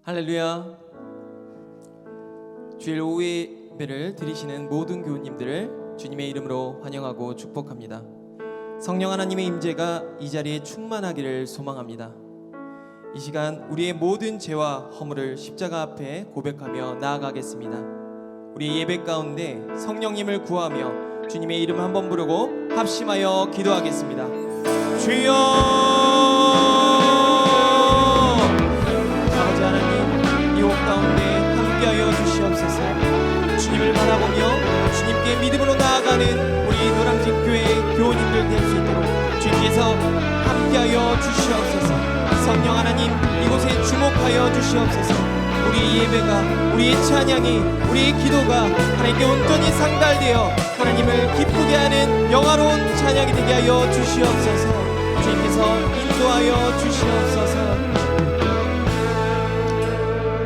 할렐루야. 주일 오후 예배를 드리시는 모든 교우님들을 주님의 이름으로 환영하고 축복합니다. 성령 하나님의 임재가 이 자리에 충만하기를 소망합니다. 이 시간 우리의 모든 죄와 허물을 십자가 앞에 고백하며 나아가겠습니다. 우리 예배 가운데 성령님을 구하며 주님의 이름 한번 부르고 합심하여 기도하겠습니다. 주여, 아버지 하나님, 이 옷 가운데 함께하여 주시옵소서. 주님을 바라보며 주님께 믿음으로 나아가는 우리 노량진 교회 교우님들 될 수 있도록 주님께서 함께하여 주시옵소서. 성령 하나님, 이곳에 주목하여 주시옵소서. 우리의 예배가, 우리의 찬양이, 우리의 기도가 하나님께 온전히 상달되어 하나님을 기쁘게 하는 영화로운 찬양이 되게 하여 주시옵소서. 주님께서 인도하여 주시옵소서.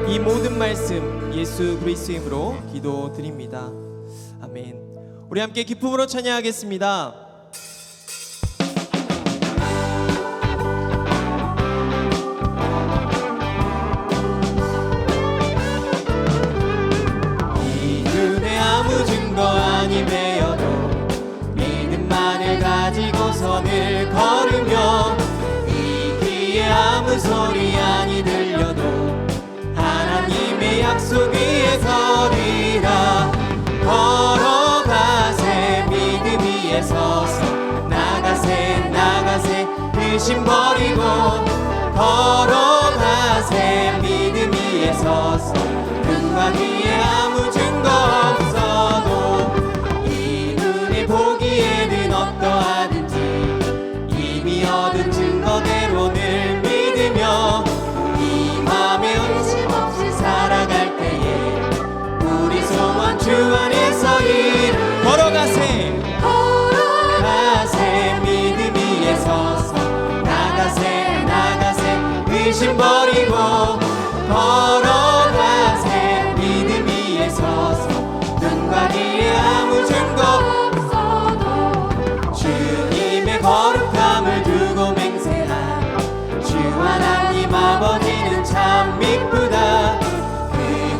이 모든 말씀 예수 그리스도의 이름으로 기도드립니다. 아멘. 우리 함께 기쁨으로 찬양하겠습니다. 이름에 아무 증거 아니매여도 믿음만을 가지고서 늘 걸으며 이 귀에 아무 소리 아니 들려도 하나님의 약속 위에 서리라. 걸어가세 믿음 위에 서서 나가세 나가세 의심 버리고 걸어가세 믿음 위에 서서 눈과 귀에 아무 증거 없어도 이 눈에 보기에는 어떠하든지 이미 얻은 증거대로 늘 믿으며 이 맘에 의심 없이 살아갈 때에 우리 소원 주 안에서 일 걸어가세 걸어가세 믿음 위에 서서 나가세 나가세 의심 버리고 걸어가세 믿음 위에 서서 눈과 귀에 아무 증거 없어도 주님의 거룩함을 두고 맹세한 주 하나님 아버지는 참 미쁘다. 그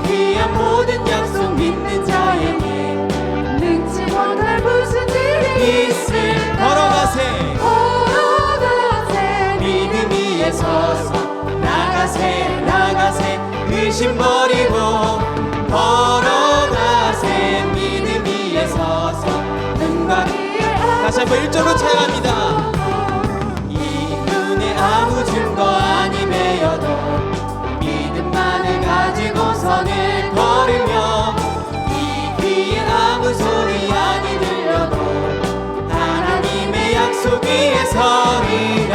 귀한 모든 약속 믿는 자에게 능치 못할 무슨 일이 있을 걸어가세 걸어가세 믿음 위에 서서 나가세 나가세 의심 버리고 걸어가세 믿음 위에 서서 눈과 다시 한번 1절로 찬양합니다. 이 눈에 아무 증거 아니매여도 믿음만을 가지고서 늘 걸으며 이 귀에 아무 소리 아니 들려도 하나님의 약속 위에 서리라.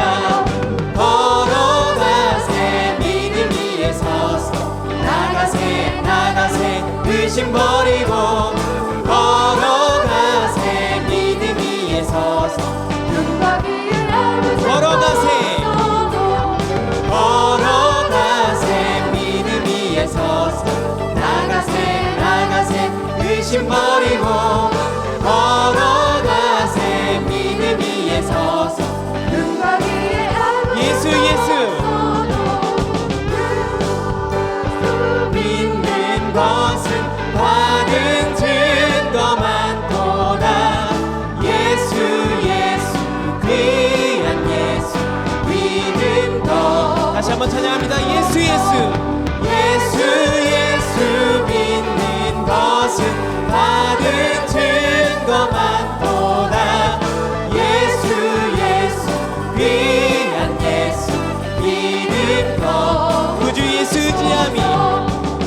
걸어가세 믿음 위에 서서 나가세 나가세 의심 버리고 걸어가세 믿음 위에 서서 눈과 귀에 아무 걸어가세 걸어가세 믿음 위에 서서 나가세 나가세 의심 버리고 걸어가세 믿음 위에 서서 눈과 귀에 아무 예수 믿는 것은 받은 증거만 보다. 예수 귀한 예수 믿는 것 다시 한번 찬양합니다. 예수 믿는 것은 받은 증거만 보다. 예수 귀한 예수 믿는 것 구주 예수 의지함이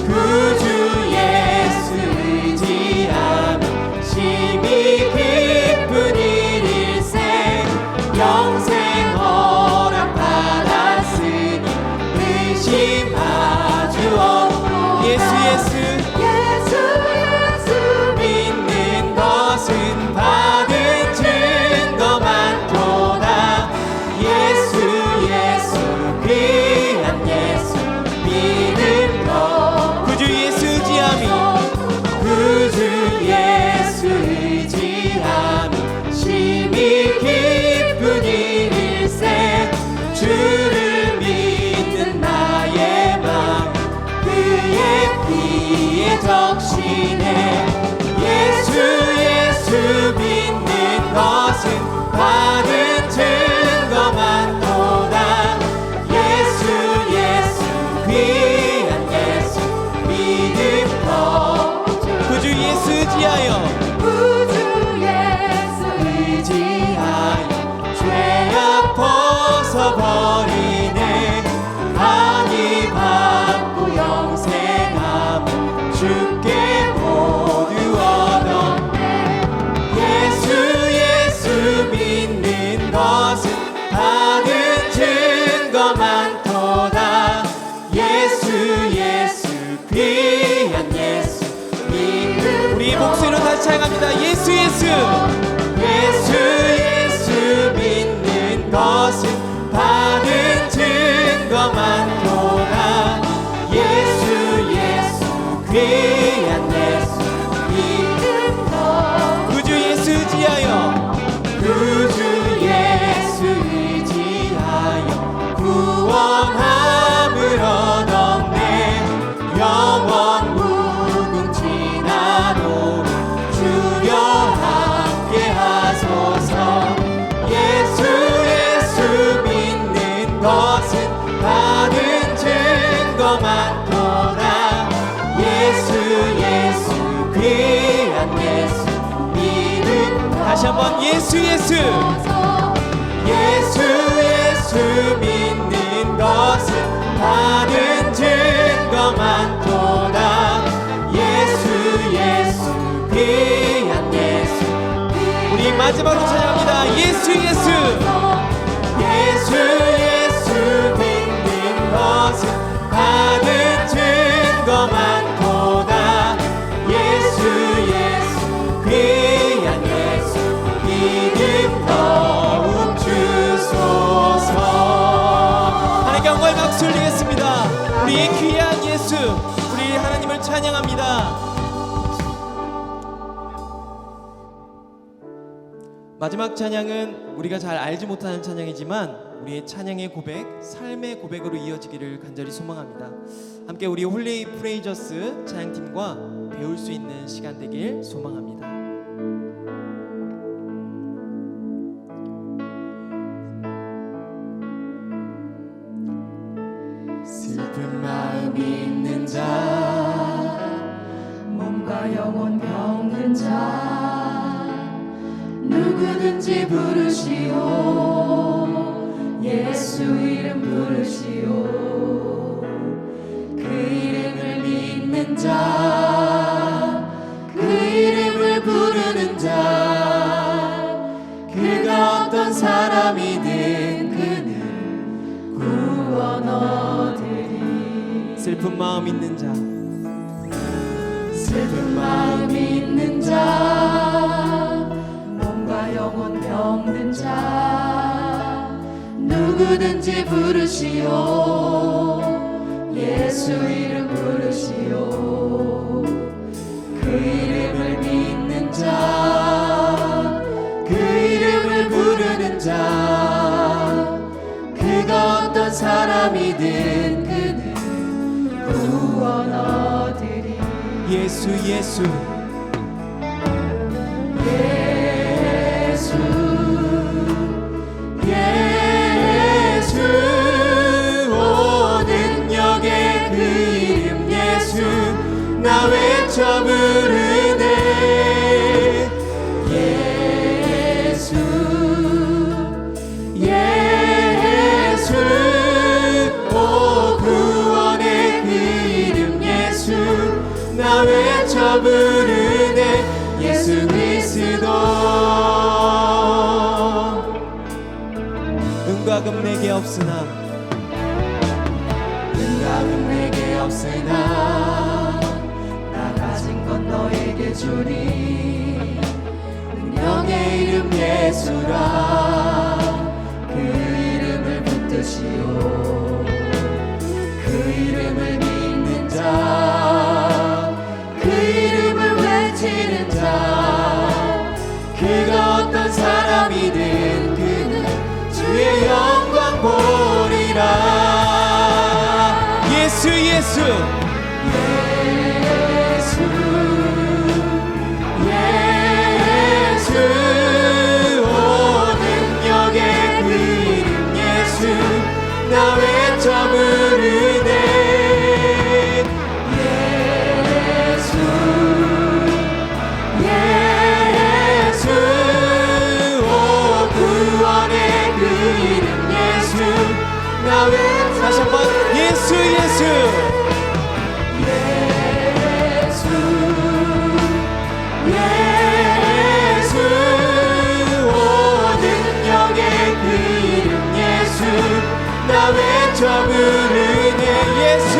구주 예수 의지함이 심히 기쁜 일일세. 영생 허락 받았으니 의심하주 없고 예수 믿는 것은 다시 찬양합니다. 예수 예수 예수 예수 믿는 것은 받은 증거 많도다. 예수 예수 귀한 예수 구주 예수 의지하여 구주 예수 의지하여 구원함을 얻었네. 영원 무궁지나도록 주여 함께 하소서. 예수 예수 믿는 것은 받은 증거 많도다. 예수 예수 귀한 예수 믿음. 다시 한번 예수 예수 예수 예수 믿는 것은 받은 증거 많도다. 예수 예수 귀한 예수. 우리 마지막으로 찬양합니다. 예수 예수 예수 예수 믿는 것은 받은 증거 많도다. 예수 예수 귀한 예수 믿음 더욱 주소서. 하나님께 영광의 박수 올리겠습니다. 우리의 귀한 예수, 우리 하나님을 찬양합니다. 마지막 찬양은 우리가 잘 알지 못하는 찬양이지만 우리의 찬양의 고백, 삶의 고백으로 이어지기를 간절히 소망합니다. 함께 우리 홀리 프레이저스 찬양팀과 배울 수 있는 시간 되길 소망합니다. 슬픈 마음 있는 자, 몸과 영혼 병든 자 누구든지 부르시오. 예수 이름 부르시오. 그 이름을 믿는 자, 그 이름을 부르는 자, 그가 어떤 사람이든 그는 구원 얻으리. 슬픈 마음 있는 자, 슬픈 마음 있는 자, 몸과 영혼 병든 자 누구든지 부르시오. 예수 이름 부르시오. 그 이름을 믿는 자, 그 이름을 부르는 자, 그가 어떤 사람이든 그는 구원 얻으리. 예수 예수 예수 예수 오 능력의 그 이름 예수 나 외쳐 부르네. 예수 예수 오 구원의 그 이름 예수 나 외쳐 부르네. 예수 그리스도. 은과 금 내게 없으나 은과 금 내게 없으나 나 가진 건 너에게 주리. 능력의 이름 예수라. 그 이름을 붙드시오. 그 이름을 믿는 자, 그 이름을 외치는 자, 그가 어떤 사람이든 그는 주의 영광 보리라. 예수 예수 예수 예수 오 능력의 그 이름 예수 나 외쳐 부르네. 예수 예수 오 구원의 그 이름 예수 나 외쳐. 다시 한번 예수 예수 예수 예수 오 능력의 그 이름 예수 나 외쳐 부르네. 예수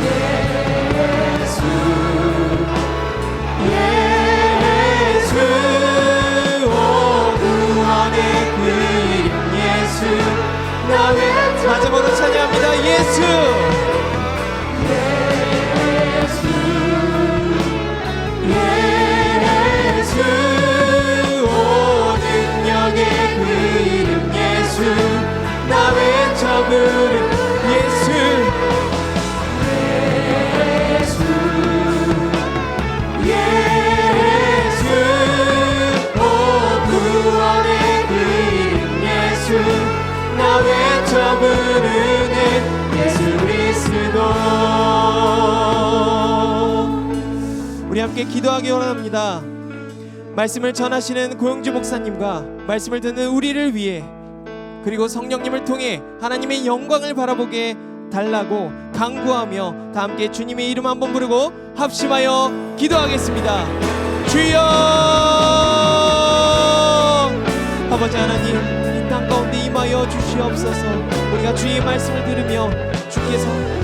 예수 예수 함께 기도하기 원합니다. 말씀을 전하시는 고영주 목사님과 말씀을 듣는 우리를 위해, 그리고 성령님을 통해 하나님의 영광을 바라보게 달라고 간구하며 다 함께 주님의 이름 한번 부르고 합심하여 기도하겠습니다. 주여! 아버지 하나님, 이 땅 가운데 임하여 주시옵소서. 우리가 주의 말씀을 들으며 주께서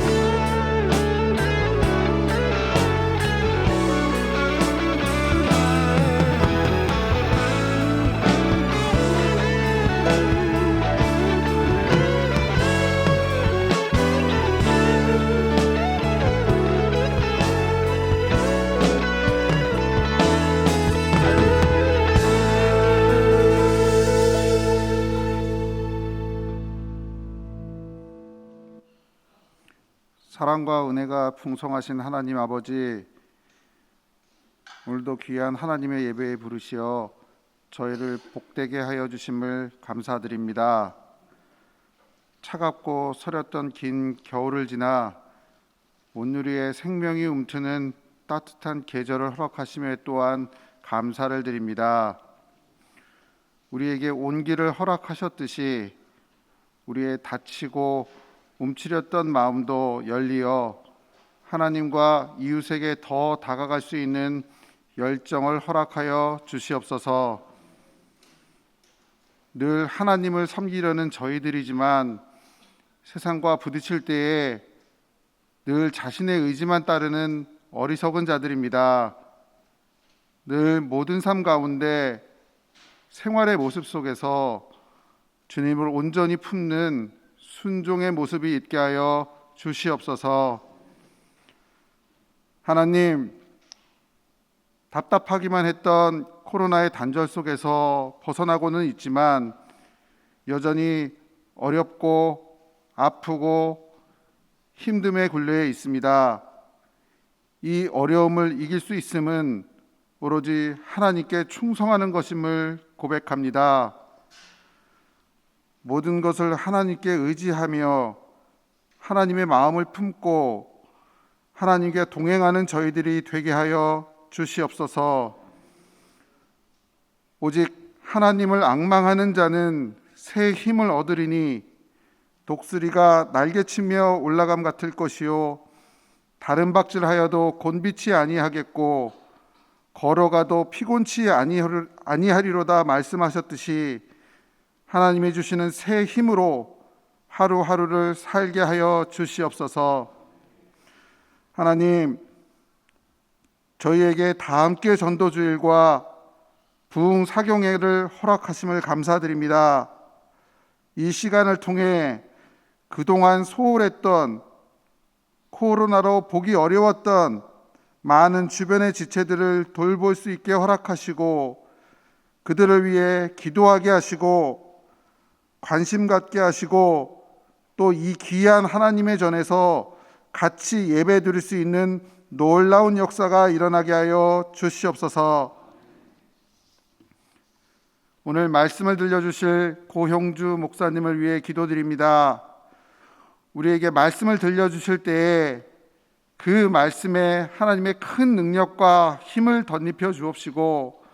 사랑과 은혜가 풍성하신 하나님 아버지, 오늘도 귀한 하나님의 예배에 부르시어 저희를 복되게 하여 주심을 감사드립니다. 차갑고 서렸던 긴 겨울을 지나 온누리의 생명이 움트는 따뜻한 계절을 허락하심에 또한 감사를 드립니다. 우리에게 온기를 허락하셨듯이 우리의 다치고 움츠렸던 마음도 열리어 하나님과 이웃에게 더 다가갈 수 있는 열정을 허락하여 주시옵소서. 늘 하나님을 섬기려는 저희들이지만 세상과 부딪힐 때에 늘 자신의 의지만 따르는 어리석은 자들입니다. 늘 모든 삶 가운데 생활의 모습 속에서 주님을 온전히 품는 순종의 모습이 있게 하여 주시옵소서. 하나님, 답답하기만 했던 코로나의 단절 속에서 벗어나고는 있지만 여전히 어렵고 아프고 힘듦에 굴려 있습니다. 이 어려움을 이길 수 있음은 오로지 하나님께 충성하는 것임을 고백합니다. 모든 것을 하나님께 의지하며 하나님의 마음을 품고 하나님께 동행하는 저희들이 되게 하여 주시옵소서. 오직 하나님을 앙망하는 자는 새 힘을 얻으리니 독수리가 날개치며 올라감 같을 것이요 다른 박질하여도 곤비치 아니하겠고 걸어가도 피곤치 아니하리로다 말씀하셨듯이 하나님이 주시는 새 힘으로 하루하루를 살게 하여 주시옵소서. 하나님, 저희에게 다 함께 전도주일과 부흥 사경회를 허락하심을 감사드립니다. 이 시간을 통해 그동안 소홀했던, 코로나로 보기 어려웠던 많은 주변의 지체들을 돌볼 수 있게 허락하시고 그들을 위해 기도하게 하시고 관심 갖게 하시고 또 이 귀한 하나님의 전에서 같이 예배 드릴 수 있는 놀라운 역사가 일어나게 하여 주시옵소서. 오늘 말씀을 들려주실 고형주 목사님을 위해 기도드립니다. 우리에게 말씀을 들려주실 때에 그 말씀에 하나님의 큰 능력과 힘을 덧입혀 주옵시고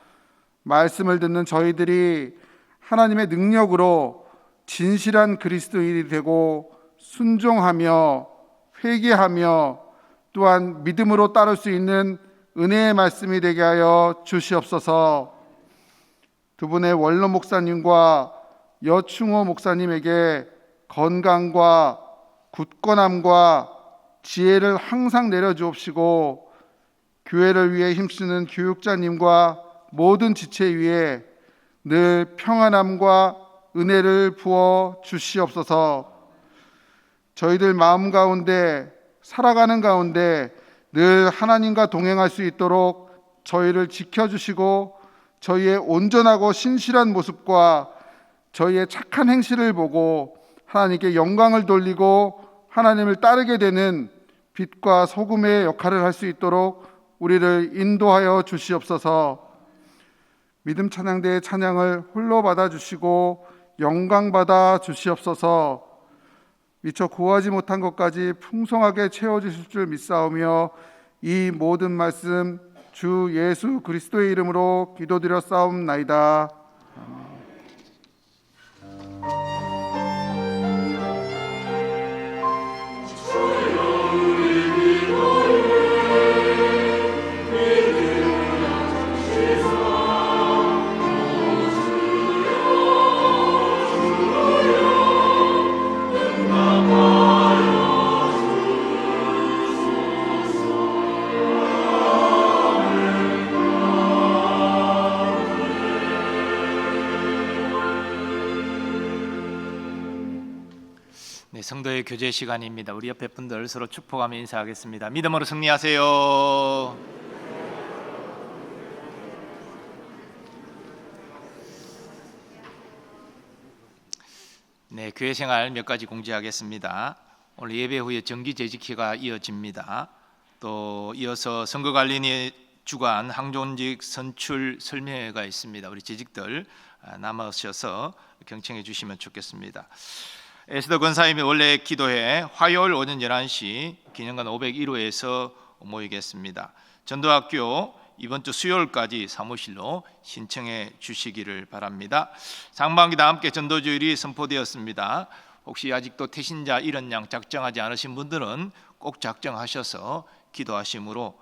말씀을 듣는 저희들이 하나님의 능력으로 진실한 그리스도인이 되고 순종하며 회개하며 또한 믿음으로 따를 수 있는 은혜의 말씀이 되게 하여 주시옵소서. 두 분의 원로 목사님과 여충호 목사님에게 건강과 굳건함과 지혜를 항상 내려주옵시고 교회를 위해 힘쓰는 교육자님과 모든 지체 위에 늘 평안함과 은혜를 부어 주시옵소서. 저희들 마음 가운데 살아가는 가운데 늘 하나님과 동행할 수 있도록 저희를 지켜주시고 저희의 온전하고 신실한 모습과 저희의 착한 행실을 보고 하나님께 영광을 돌리고 하나님을 따르게 되는 빛과 소금의 역할을 할 수 있도록 우리를 인도하여 주시옵소서. 믿음 찬양대의 찬양을 홀로 받아주시고 영광 받아 주시옵소서. 미처 구하지 못한 것까지 풍성하게 채워주실 줄 믿사오며 이 모든 말씀 주 예수 그리스도의 이름으로 기도드렸사옵나이다. 네, 성도의 교제 시간입니다. 우리 옆에 분들 서로 축복하며 인사하겠습니다. 믿음으로 승리하세요. 네, 교회 생활 몇 가지 공지하겠습니다. 오늘 예배 후에 정기 재직회가 이어집니다. 또 이어서 선거관리인의 주관 항존직 선출 설명회가 있습니다. 우리 재직들 남으셔서 경청해 주시면 좋겠습니다. 에스더 권사님이 원래 기도회 화요일 오전 11시 기념관 501호에서 모이겠습니다. 전도학교 이번 주 수요일까지 사무실로 신청해 주시기를 바랍니다. 상반기 다 함께 전도주일이 선포되었습니다. 혹시 아직도 태신자 이런 양 작정하지 않으신 분들은 꼭 작정하셔서 기도하심으로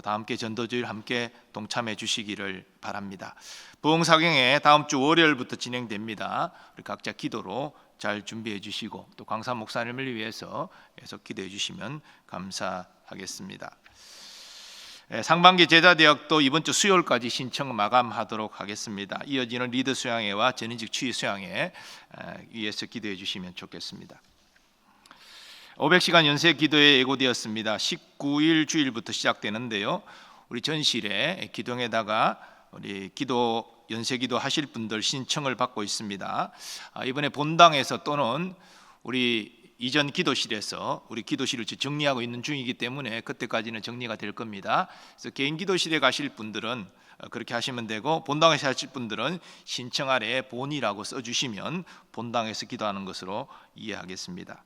다 함께 전도주일 함께 동참해 주시기를 바랍니다. 부흥사경회 다음 주 월요일부터 진행됩니다. 우리 각자 기도로 잘 준비해 주시고 또 광사 목사님을 위해서 계속 기도해 주시면 감사하겠습니다. 상반기 제자대학도 이번 주 수요일까지 신청 마감하도록 하겠습니다. 이어지는 리더 수양회와 전인직 추위 수양회 위해서 기도해 주시면 좋겠습니다. 500시간 연세 기도회 예고되었습니다. 19일 주일부터 시작되는데요. 우리 전실에 기동에다가 우리 기도 연세기도 하실 분들 신청을 받고 있습니다. 이번에 본당에서 또는 우리 이전 기도실에서 우리 기도실을 정리하고 있는 중이기 때문에 그때까지는 정리가 될 겁니다. 그래서 개인 기도실에 가실 분들은 그렇게 하시면 되고 본당에서 하실 분들은 신청 아래에 본이라고 써주시면 본당에서 기도하는 것으로 이해하겠습니다.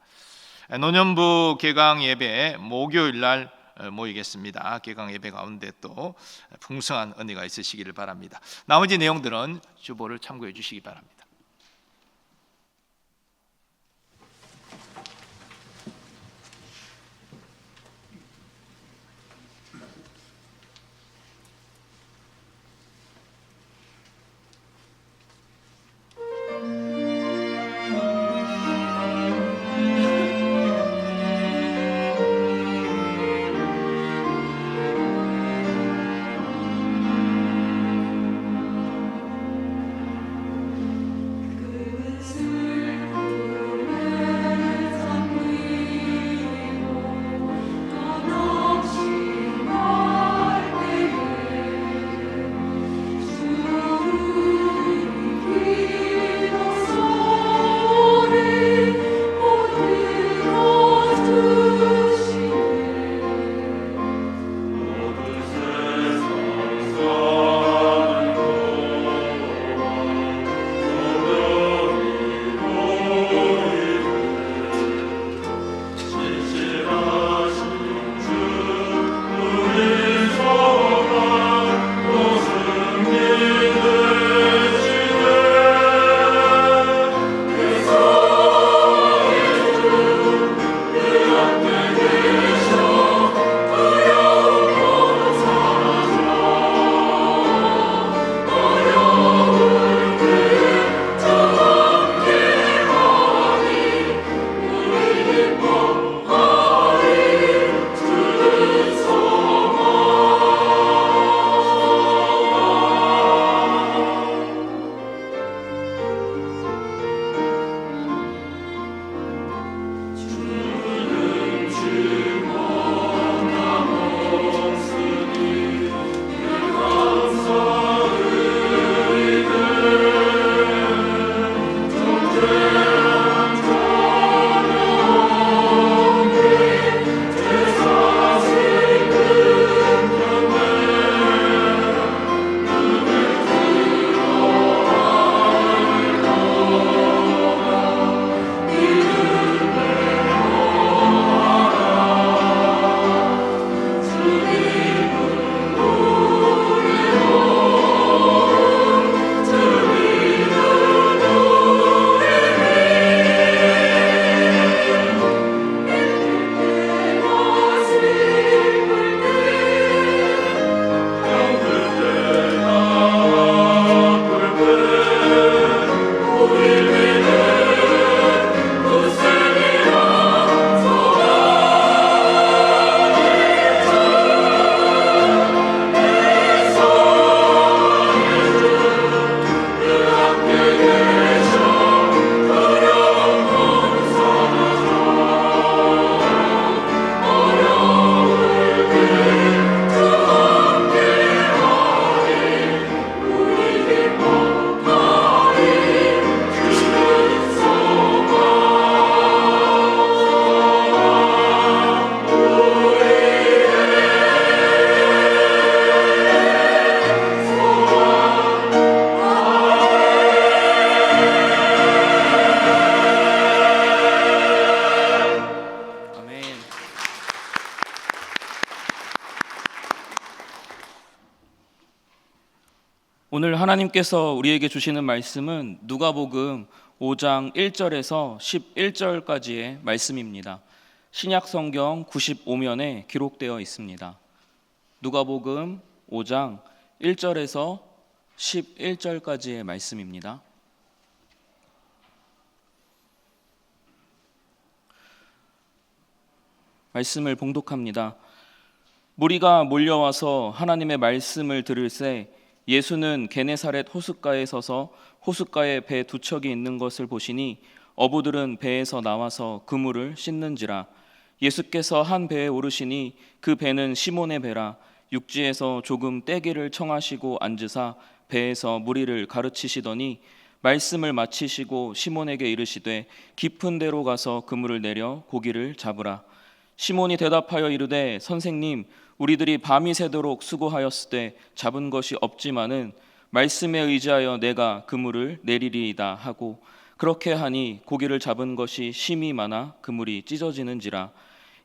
노년부 개강 예배 목요일 날 모이겠습니다. 개강 예배 가운데 또 풍성한 은혜가 있으시기를 바랍니다. 나머지 내용들은 주보를 참고해 주시기 바랍니다. 오늘 하나님께서 우리에게 주시는 말씀은 누가복음 5장 1절에서 11절까지의 말씀입니다. 신약 성경 95면에 기록되어 있습니다. 누가복음 5장 1절에서 11절까지의 말씀입니다. 말씀을 봉독합니다. 무리가 몰려와서 하나님의 말씀을 들을새 예수는 게네사렛 호숫가에 서서 호숫가에 배 두 척이 있는 것을 보시니 어부들은 배에서 나와서 그물을 씻는지라. 예수께서 한 배에 오르시니 그 배는 시몬의 배라. 육지에서 조금 떼기를 청하시고 앉으사 배에서 무리를 가르치시더니 말씀을 마치시고 시몬에게 이르시되 깊은 데로 가서 그물을 내려 고기를 잡으라. 시몬이 대답하여 이르되 선생님, 우리들이 밤이 새도록 수고하였으되 잡은 것이 없지만은 말씀에 의지하여 내가 그물을 내리리이다 하고, 그렇게 하니 고기를 잡은 것이 심이 많아 그물이 찢어지는지라.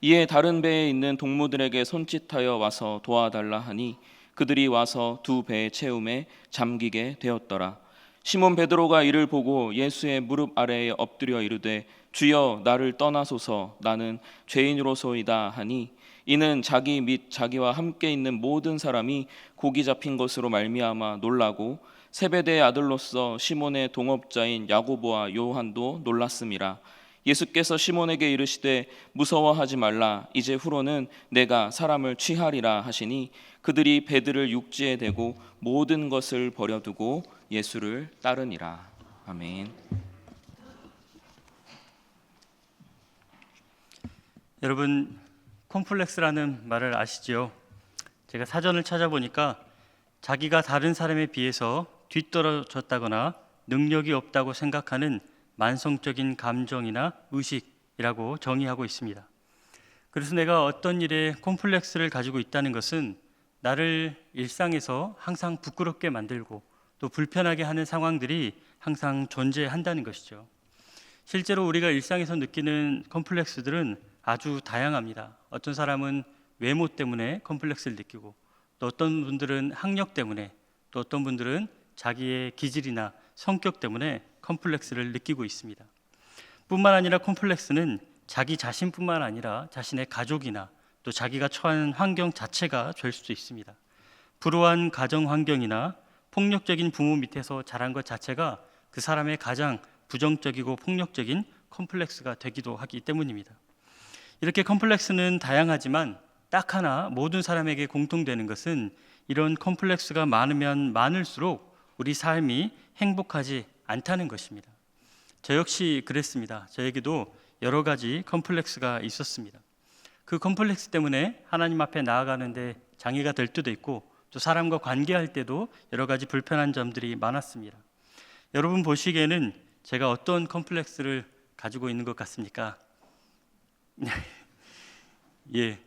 이에 다른 배에 있는 동무들에게 손짓하여 와서 도와달라 하니 그들이 와서 두 배의 채움에 잠기게 되었더라. 시몬 베드로가 이를 보고 예수의 무릎 아래에 엎드려 이르되 주여, 나를 떠나소서, 나는 죄인으로소이다 하니, 이는 자기 및 자기와 함께 있는 모든 사람이 고기 잡힌 것으로 말미암아 놀라고 세베대의 아들로서 시몬의 동업자인 야고보와 요한도 놀랐음이라. 예수께서 시몬에게 이르시되 무서워하지 말라, 이제 후로는 내가 사람을 취하리라 하시니 그들이 배들을 육지에 대고 모든 것을 버려두고 예수를 따르니라. 아멘. 여러분, 콤플렉스라는 말을 아시죠? 제가 사전을 찾아보니까 자기가 다른 사람에 비해서 뒤떨어졌다거나 능력이 없다고 생각하는 만성적인 감정이나 의식이라고 정의하고 있습니다. 그래서 내가 어떤 일에 콤플렉스를 가지고 있다는 것은 나를 일상에서 항상 부끄럽게 만들고 또 불편하게 하는 상황들이 항상 존재한다는 것이죠. 실제로 우리가 일상에서 느끼는 콤플렉스들은 아주 다양합니다. 어떤 사람은 외모 때문에 콤플렉스를 느끼고, 또 어떤 분들은 학력 때문에, 또 어떤 분들은 자기의 기질이나 성격 때문에 콤플렉스를 느끼고 있습니다. 뿐만 아니라 콤플렉스는 자기 자신뿐만 아니라 자신의 가족이나 또 자기가 처한 환경 자체가 될 수도 있습니다. 불우한 가정 환경이나 폭력적인 부모 밑에서 자란 것 자체가 그 사람의 가장 부정적이고 폭력적인 콤플렉스가 되기도 하기 때문입니다. 이렇게 콤플렉스는 다양하지만 딱 하나 모든 사람에게 공통되는 것은 이런 콤플렉스가 많으면 많을수록 우리 삶이 행복하지 않다는 것입니다. 저 역시 그랬습니다. 저에게도 여러 가지 콤플렉스가 있었습니다. 그 콤플렉스 때문에 하나님 앞에 나아가는데 장애가 될 때도 있고, 또 사람과 관계할 때도 여러 가지 불편한 점들이 많았습니다. 여러분 보시기에는 제가 어떤 콤플렉스를 가지고 있는 것 같습니까? 예,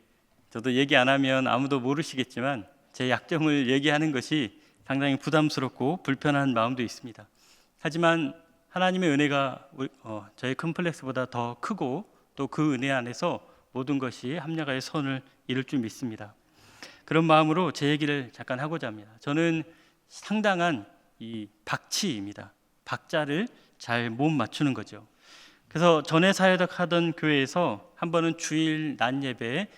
저도 얘기 안 하면 아무도 모르시겠지만 제 약점을 얘기하는 것이 상당히 부담스럽고 불편한 마음도 있습니다. 하지만 하나님의 은혜가 저의 콤플렉스보다 더 크고, 또 그 은혜 안에서 모든 것이 합력하여 선을 이룰 줄 믿습니다. 그런 마음으로 제 얘기를 잠깐 하고자 합니다. 저는 상당한 이 박치입니다. 박자를 잘 못 맞추는 거죠. 그래서 전에 사역하던 교회에서 한 번은 주일 낮 예배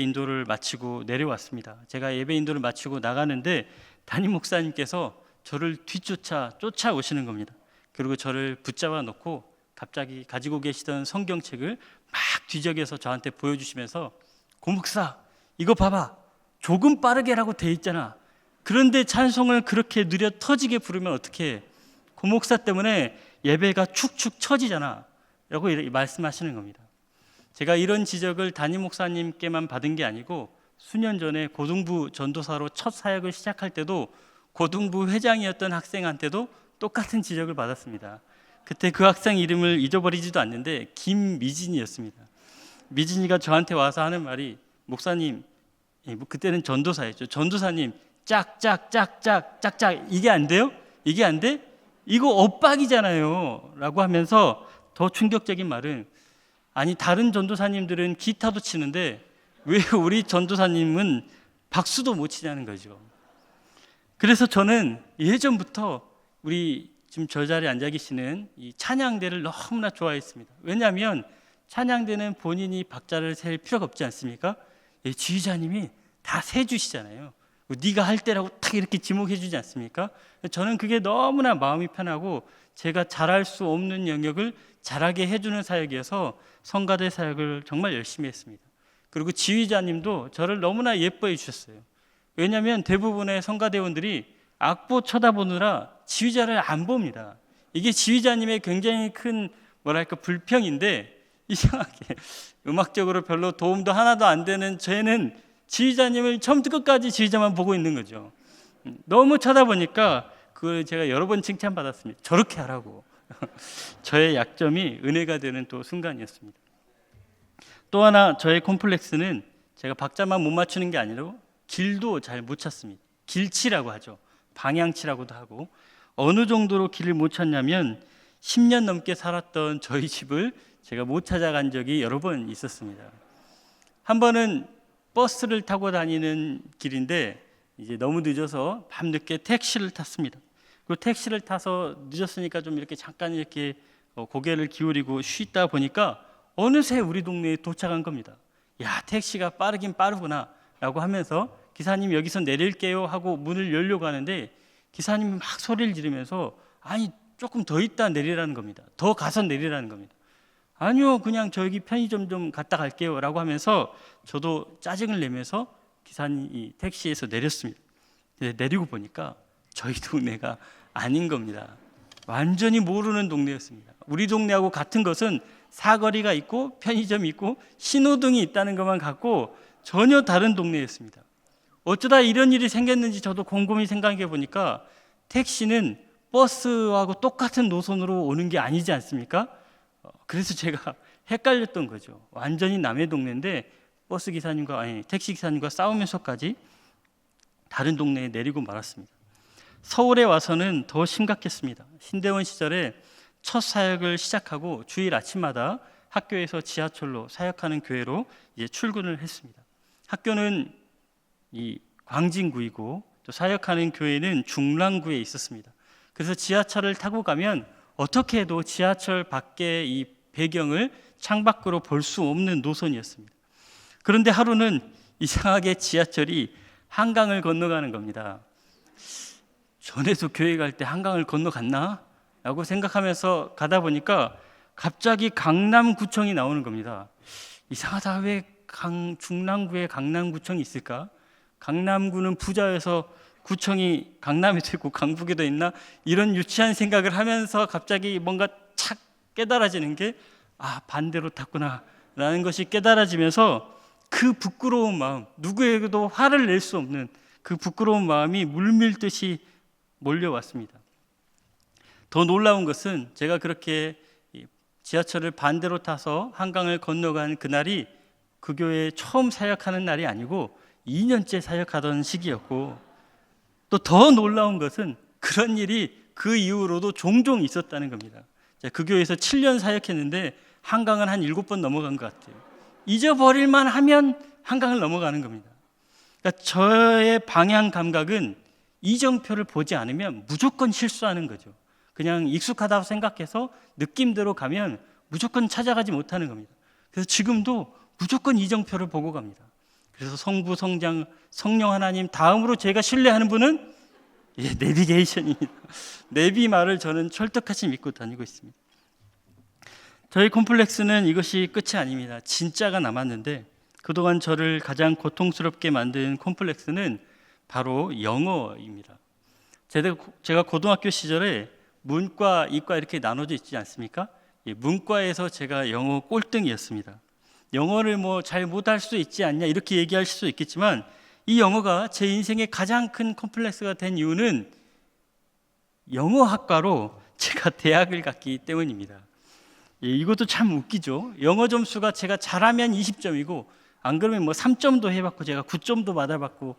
인도를 마치고 내려왔습니다. 제가 예배 인도를 마치고 나가는데 담임 목사님께서 저를 쫓아오시는 겁니다. 그리고 저를 붙잡아 놓고 갑자기 가지고 계시던 성경책을 막 뒤적여서 저한테 보여주시면서, 고 목사, 이거 봐봐, 조금 빠르게라고 돼 있잖아. 그런데 찬송을 그렇게 느려 터지게 부르면 어떡해? 고 목사 때문에 예배가 축축 처지잖아 라고 말씀하시는 겁니다. 제가 이런 지적을 담임 목사님께만 받은 게 아니고 수년 전에 고등부 전도사로 첫 사역을 시작할 때도 고등부 회장이었던 학생한테도 똑같은 지적을 받았습니다. 그때 그 학생 이름을 잊어버리지도 않는데 김미진이었습니다. 미진이가 저한테 와서 하는 말이, 목사님, 그때는 전도사였죠. 전도사님, 짝짝짝짝짝짝 이게 안 돼요? 이게 안 돼? 이거 엇박이잖아요 라고 하면서 더 충격적인 말은, 아니 다른 전도사님들은 기타도 치는데 왜 우리 전도사님은 박수도 못 치냐는 거죠. 그래서 저는 예전부터 우리 지금 저 자리에 앉아 계시는 이 찬양대를 너무나 좋아했습니다. 왜냐하면 찬양대는 본인이 박자를 셀 필요가 없지 않습니까? 지휘자님이 다 세주시잖아요. 네가 할 때라고 딱 이렇게 지목해 주지 않습니까? 저는 그게 너무나 마음이 편하고 제가 잘할 수 없는 영역을 잘하게 해주는 사역이어서 성가대 사역을 정말 열심히 했습니다. 그리고 지휘자님도 저를 너무나 예뻐해 주셨어요. 왜냐하면 대부분의 성가대원들이 악보 쳐다보느라 지휘자를 안 봅니다. 이게 지휘자님의 굉장히 큰 불평인데, 이상하게 음악적으로 별로 도움도 하나도 안 되는 저희는 지휘자님을 처음부터 끝까지 지휘자만 보고 있는 거죠. 너무 쳐다보니까 그걸 제가 여러 번 칭찬받았습니다. 저렇게 하라고. 저의 약점이 은혜가 되는 또 순간이었습니다. 또 하나 저의 콤플렉스는 제가 박자만 못 맞추는 게 아니라 길도 잘 못 찾습니다. 길치라고 하죠. 방향치라고도 하고. 어느 정도로 길을 못 찾냐면 10년 넘게 살았던 저희 집을 제가 못 찾아간 적이 여러 번 있었습니다. 한 번은 버스를 타고 다니는 길인데 이제 너무 늦어서 밤늦게 택시를 탔습니다. 그리고 택시를 타서 늦었으니까 좀 이렇게 잠깐 이렇게 고개를 기울이고 쉬다 보니까 어느새 우리 동네에 도착한 겁니다. 야, 택시가 빠르긴 빠르구나 라고 하면서 기사님 여기서 내릴게요 하고 문을 열려고 하는데 기사님이 막 소리를 지르면서 아니 조금 더 있다 내리라는 겁니다. 더 가서 내리라는 겁니다. 아니요, 그냥 저기 편의점 좀 갔다 갈게요 라고 하면서 저도 짜증을 내면서 기사님이 택시에서 내렸습니다. 내리고 보니까 저희 동네가 아닌 겁니다. 완전히 모르는 동네였습니다. 우리 동네하고 같은 것은 사거리가 있고 편의점이 있고 신호등이 있다는 것만 갖고 전혀 다른 동네였습니다. 어쩌다 이런 일이 생겼는지 저도 곰곰이 생각해 보니까 택시는 버스하고 똑같은 노선으로 오는 게 아니지 않습니까? 그래서 제가 헷갈렸던 거죠. 완전히 남의 동네인데 택시 기사님과 싸우면서까지 다른 동네에 내리고 말았습니다. 서울에 와서는 더 심각했습니다. 신대원 시절에 첫 사역을 시작하고 주일 아침마다 학교에서 지하철로 사역하는 교회로 이제 출근을 했습니다. 학교는 이 광진구이고 또 사역하는 교회는 중랑구에 있었습니다. 그래서 지하철을 타고 가면 어떻게 해도 지하철 밖에 이 배경을 창밖으로 볼 수 없는 노선이었습니다. 그런데 하루는 이상하게 지하철이 한강을 건너가는 겁니다. 전에도 교회 갈 때 한강을 건너갔나? 라고 생각하면서 가다 보니까 갑자기 강남구청이 나오는 겁니다. 이상하다, 왜 중랑구에 강남구청이 있을까? 강남구는 부자여서 구청이 강남에도 있고 강북에도 있나? 이런 유치한 생각을 하면서 갑자기 뭔가 착 깨달아지는 게 반대로 탔구나 라는 것이 깨달아지면서 그 부끄러운 마음, 누구에게도 화를 낼 수 없는 그 부끄러운 마음이 물밀듯이 몰려왔습니다. 더 놀라운 것은 제가 그렇게 지하철을 반대로 타서 한강을 건너간 그날이 그 교회에 처음 사역하는 날이 아니고 2년째 사역하던 시기였고, 또 더 놀라운 것은 그런 일이 그 이후로도 종종 있었다는 겁니다. 그 교회에서 7년 사역했는데 한강은 한 7번 넘어간 것 같아요. 잊어버릴만 하면 한강을 넘어가는 겁니다. 그러니까 저의 방향 감각은 이정표를 보지 않으면 무조건 실수하는 거죠. 그냥 익숙하다고 생각해서 느낌대로 가면 무조건 찾아가지 못하는 겁니다. 그래서 지금도 무조건 이정표를 보고 갑니다. 그래서 성부, 성장, 성령 하나님 다음으로 제가 신뢰하는 분은 내비게이션입니다. 내비 말을 저는 철떡같이 믿고 다니고 있습니다. 저희 콤플렉스는 이것이 끝이 아닙니다. 진짜가 남았는데 그동안 저를 가장 고통스럽게 만든 콤플렉스는 바로 영어입니다. 제가 고등학교 시절에 문과, 이과 이렇게 나눠져 있지 않습니까? 문과에서 제가 영어 꼴등이었습니다. 영어를 잘 못할 수 있지 않냐 이렇게 얘기할 수 있겠지만 이 영어가 제 인생의 가장 큰 콤플렉스가 된 이유는 영어학과로 제가 대학을 갔기 때문입니다. 이것도 참 웃기죠. 영어 점수가 제가 잘하면 20점이고 안 그러면 3점도 해봤고 제가 9점도 받아봤고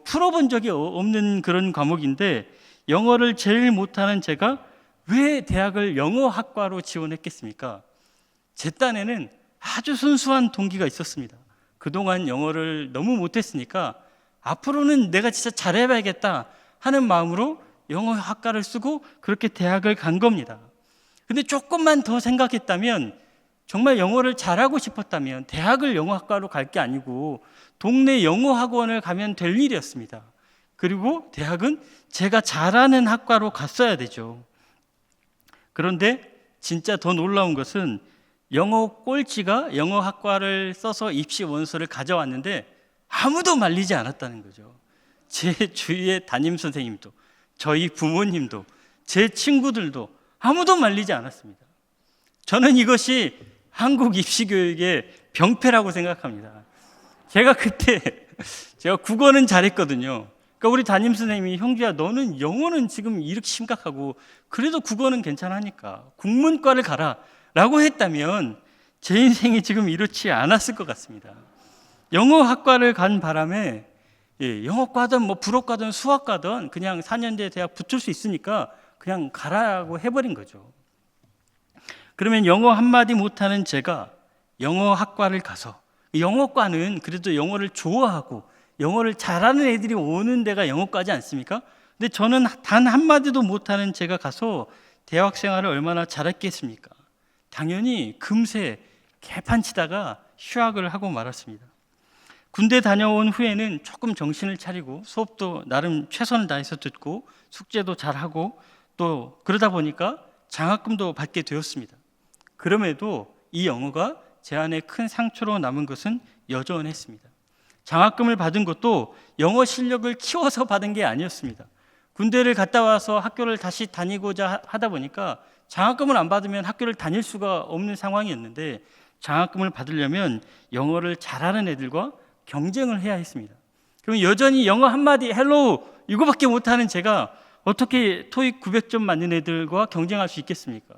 풀어본 적이 없는 그런 과목인데 영어를 제일 못하는 제가 왜 대학을 영어학과로 지원했겠습니까? 제 딴에는 아주 순수한 동기가 있었습니다. 그동안 영어를 너무 못했으니까 앞으로는 내가 진짜 잘해봐야겠다 하는 마음으로 영어 학과를 쓰고 그렇게 대학을 간 겁니다. 근데 조금만 더 생각했다면, 정말 영어를 잘하고 싶었다면 대학을 영어학과로 갈 게 아니고 동네 영어학원을 가면 될 일이었습니다. 그리고 대학은 제가 잘하는 학과로 갔어야 되죠. 그런데 진짜 더 놀라운 것은 영어 꼴찌가 영어학과를 써서 입시 원서를 가져왔는데 아무도 말리지 않았다는 거죠. 제 주위의 담임 선생님도, 저희 부모님도, 제 친구들도 아무도 말리지 않았습니다. 저는 이것이 한국 입시교육의 병폐라고 생각합니다. 제가 그때 제가 국어는 잘했거든요. 그러니까 우리 담임 선생님이, 형주야, 너는 영어는 지금 이렇게 심각하고 그래도 국어는 괜찮으니까 국문과를 가라 라고 했다면 제 인생이 지금 이렇지 않았을 것 같습니다. 영어학과를 간 바람에 영어과든 뭐 불어과든 수학과든 그냥 4년제 대학 붙을 수 있으니까 그냥 가라고 해버린 거죠. 그러면 영어 한마디 못하는 제가 영어학과를 가서, 영어과는 그래도 영어를 좋아하고 영어를 잘하는 애들이 오는 데가 영어과지 않습니까? 근데 저는 단 한마디도 못하는 제가 가서 대학 생활을 얼마나 잘했겠습니까? 당연히 금세 개판치다가 휴학을 하고 말았습니다. 군대 다녀온 후에는 조금 정신을 차리고 수업도 나름 최선을 다해서 듣고 숙제도 잘하고 또 그러다 보니까 장학금도 받게 되었습니다. 그럼에도 이 영어가 제 안에 큰 상처로 남은 것은 여전했습니다. 장학금을 받은 것도 영어 실력을 키워서 받은 게 아니었습니다. 군대를 갔다 와서 학교를 다시 다니고자 하다 보니까 장학금을 안 받으면 학교를 다닐 수가 없는 상황이었는데, 장학금을 받으려면 영어를 잘하는 애들과 경쟁을 해야 했습니다. 그럼 여전히 영어 한마디 헬로우 이거밖에 못하는 제가 어떻게 토익 900점 맞는 애들과 경쟁할 수 있겠습니까?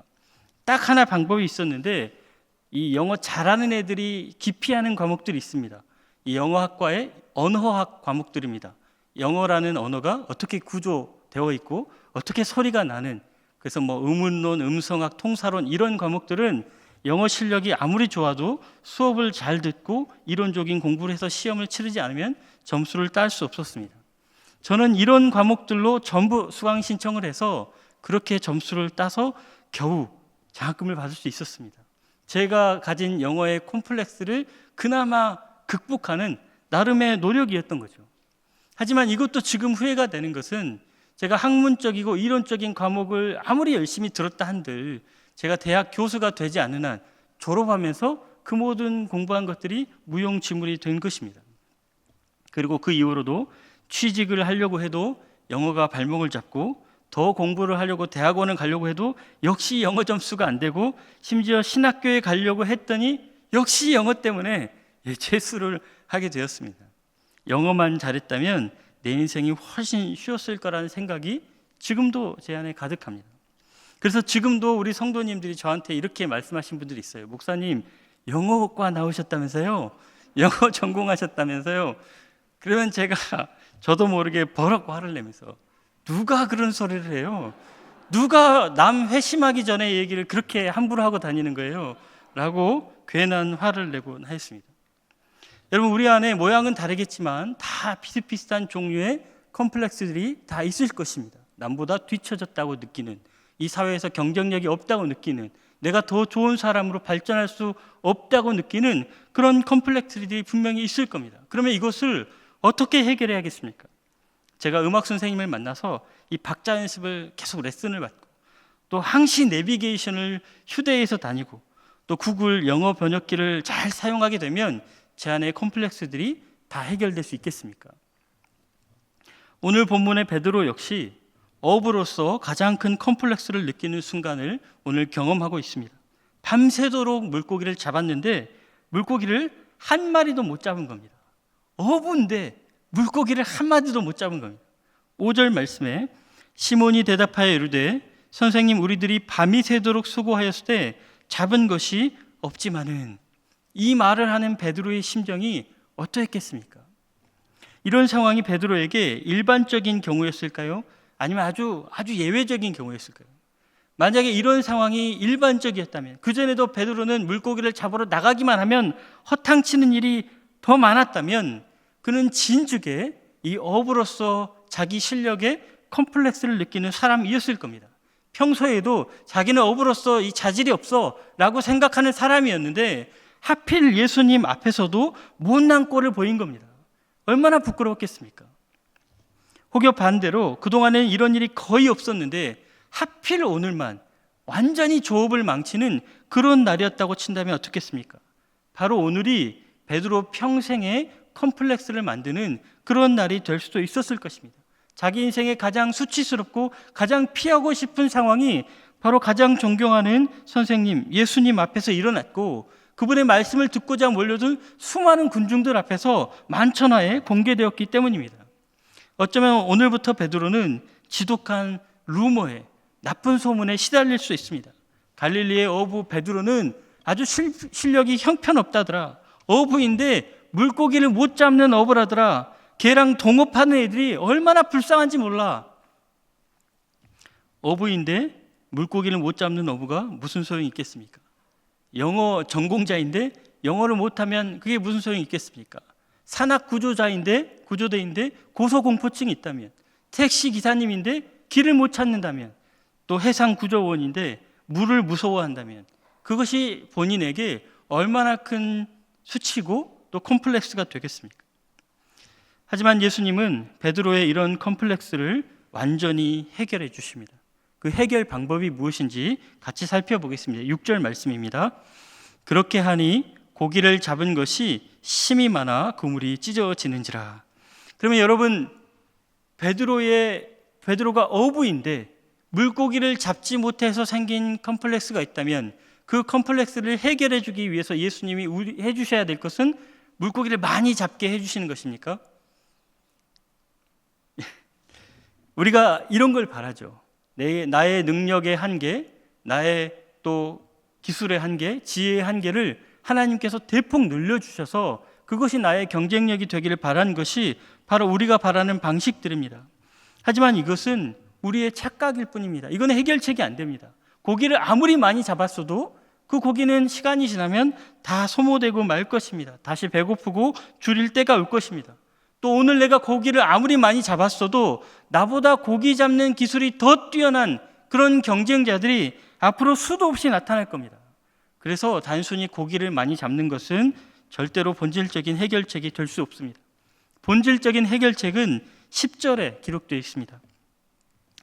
딱 하나 방법이 있었는데, 이 영어 잘하는 애들이 기피하는 과목들이 있습니다. 이 영어학과의 언어학 과목들입니다. 영어라는 언어가 어떻게 구조되어 있고 어떻게 소리가 나는, 그래서 뭐 의문론, 음성학, 통사론 이런 과목들은 영어 실력이 아무리 좋아도 수업을 잘 듣고 이론적인 공부를 해서 시험을 치르지 않으면 점수를 딸 수 없었습니다. 저는 이런 과목들로 전부 수강 신청을 해서 그렇게 점수를 따서 겨우 장학금을 받을 수 있었습니다. 제가 가진 영어의 콤플렉스를 그나마 극복하는 나름의 노력이었던 거죠. 하지만 이것도 지금 후회가 되는 것은, 제가 학문적이고 이론적인 과목을 아무리 열심히 들었다 한들 제가 대학 교수가 되지 않는 한 졸업하면서 그 모든 공부한 것들이 무용지물이 된 것입니다. 그리고 그 이후로도 취직을 하려고 해도 영어가 발목을 잡고, 더 공부를 하려고 대학원을 가려고 해도 역시 영어 점수가 안 되고, 심지어 신학교에 가려고 했더니 역시 영어 때문에 재수를 하게 되었습니다. 영어만 잘했다면 내 인생이 훨씬 쉬웠을 거라는 생각이 지금도 제 안에 가득합니다. 그래서 지금도 우리 성도님들이 저한테 이렇게 말씀하신 분들이 있어요. 목사님, 영어과 나오셨다면서요? 영어 전공하셨다면서요? 그러면 제가 저도 모르게 버럭 화를 내면서, 누가 그런 소리를 해요? 누가 남 회심하기 전에 얘기를 그렇게 함부로 하고 다니는 거예요? 라고 괜한 화를 내곤 했습니다. 여러분, 우리 안에 모양은 다르겠지만 다 비슷비슷한 종류의 컴플렉스들이 다 있을 것입니다. 남보다 뒤처졌다고 느끼는, 이 사회에서 경쟁력이 없다고 느끼는, 내가 더 좋은 사람으로 발전할 수 없다고 느끼는 그런 컴플렉스들이 분명히 있을 겁니다. 그러면 이것을 어떻게 해결해야겠습니까? 제가 음악 선생님을 만나서 이 박자 연습을 계속 레슨을 받고, 또 항시 내비게이션을 휴대해서 다니고, 또 구글 영어 번역기를 잘 사용하게 되면 제 안의 컴플렉스들이 다 해결될 수 있겠습니까? 오늘 본문의 베드로 역시 어부로서 가장 큰 컴플렉스를 느끼는 순간을 오늘 경험하고 있습니다. 밤새도록 물고기를 잡았는데 물고기를 한 마리도 못 잡은 겁니다. 어부인데 물고기를 한 마리도 못 잡은 겁니다. 5절 말씀에 시몬이 대답하여 이르되, 선생님, 우리들이 밤이 새도록 수고하였을 때 잡은 것이 없지만은. 이 말을 하는 베드로의 심정이 어떠했겠습니까? 이런 상황이 베드로에게 일반적인 경우였을까요? 아니면 아주 예외적인 경우였을까요? 만약에 이런 상황이 일반적이었다면, 그전에도 베드로는 물고기를 잡으러 나가기만 하면 허탕치는 일이 더 많았다면, 그는 진즉에 이 어부로서 자기 실력에 컴플렉스를 느끼는 사람이었을 겁니다. 평소에도 자기는 어부로서 이 자질이 없어 라고 생각하는 사람이었는데 하필 예수님 앞에서도 못난 꼴을 보인 겁니다. 얼마나 부끄러웠겠습니까? 혹여 반대로 그동안에는 이런 일이 거의 없었는데 하필 오늘만 완전히 조업을 망치는 그런 날이었다고 친다면 어떻겠습니까? 바로 오늘이 베드로 평생의 컴플렉스를 만드는 그런 날이 될 수도 있었을 것입니다. 자기 인생의 가장 수치스럽고 가장 피하고 싶은 상황이 바로 가장 존경하는 선생님 예수님 앞에서 일어났고 그분의 말씀을 듣고자 몰려든 수많은 군중들 앞에서 만천하에 공개되었기 때문입니다. 어쩌면 오늘부터 베드로는 지독한 루머에 나쁜 소문에 시달릴 수 있습니다. 갈릴리의 어부 베드로는 아주 실력이 형편없다더라. 어부인데 물고기를 못 잡는 어부라더라. 걔랑 동업하는 애들이 얼마나 불쌍한지 몰라. 어부인데 물고기를 못 잡는 어부가 무슨 소용이 있겠습니까? 영어 전공자인데 영어를 못하면 그게 무슨 소용이 있겠습니까? 산악구조대인데 고소공포증이 있다면, 택시 기사님인데 길을 못 찾는다면, 또 해상구조원인데 물을 무서워한다면 그것이 본인에게 얼마나 큰 수치고 또 컴플렉스가 되겠습니까? 하지만 예수님은 베드로의 이런 컴플렉스를 완전히 해결해 주십니다. 그 해결 방법이 무엇인지 같이 살펴보겠습니다. 6절 말씀입니다. 그렇게 하니 고기를 잡은 것이 심이 많아 그물이 찢어지는지라. 그러면 여러분, 베드로가 어부인데 물고기를 잡지 못해서 생긴 컴플렉스가 있다면 그 컴플렉스를 해결해 주기 위해서 예수님이 해 주셔야 될 것은 물고기를 많이 잡게 해 주시는 것입니까? 우리가 이런 걸 바라죠. 나의 능력의 한계, 나의 또 기술의 한계, 지혜의 한계를 하나님께서 대폭 늘려주셔서 그것이 나의 경쟁력이 되기를 바라는 것이 바로 우리가 바라는 방식들입니다. 하지만 이것은 우리의 착각일 뿐입니다. 이건 해결책이 안 됩니다. 고기를 아무리 많이 잡았어도 그 고기는 시간이 지나면 다 소모되고 말 것입니다. 다시 배고프고 줄일 때가 올 것입니다. 또 오늘 내가 고기를 아무리 많이 잡았어도 나보다 고기 잡는 기술이 더 뛰어난 그런 경쟁자들이 앞으로 수도 없이 나타날 겁니다. 그래서 단순히 고기를 많이 잡는 것은 절대로 본질적인 해결책이 될 수 없습니다. 본질적인 해결책은 10절에 기록되어 있습니다.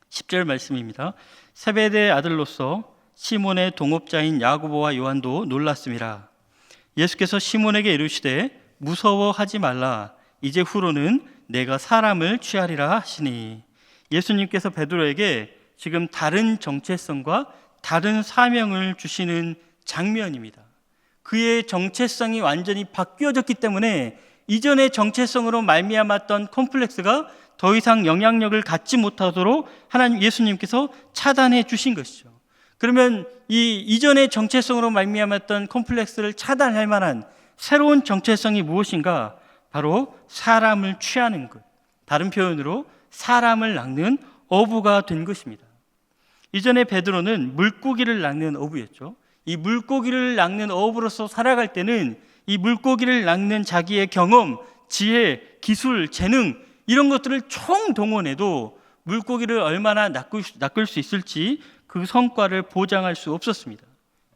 10절 말씀입니다. 세베대의 아들로서 시몬의 동업자인 야고보와 요한도 놀랐음이라. 예수께서 시몬에게 이르시되 무서워하지 말라. 이제 후로는 내가 사람을 취하리라 하시니. 예수님께서 베드로에게 지금 다른 정체성과 다른 사명을 주시는 장면입니다. 그의 정체성이 완전히 바뀌어졌기 때문에 이전의 정체성으로 말미암았던 콤플렉스가 더 이상 영향력을 갖지 못하도록 하나님 예수님께서 차단해 주신 것이죠. 그러면 이 이전의 정체성으로 말미암았던 콤플렉스를 차단할 만한 새로운 정체성이 무엇인가? 바로 사람을 취하는 것. 다른 표현으로 사람을 낚는 어부가 된 것입니다. 이전에 베드로는 물고기를 낚는 어부였죠. 이 물고기를 낚는 어부로서 살아갈 때는 이 물고기를 낚는 자기의 경험, 지혜, 기술, 재능 이런 것들을 총동원해도 물고기를 얼마나 낚을 수 있을지 그 성과를 보장할 수 없었습니다.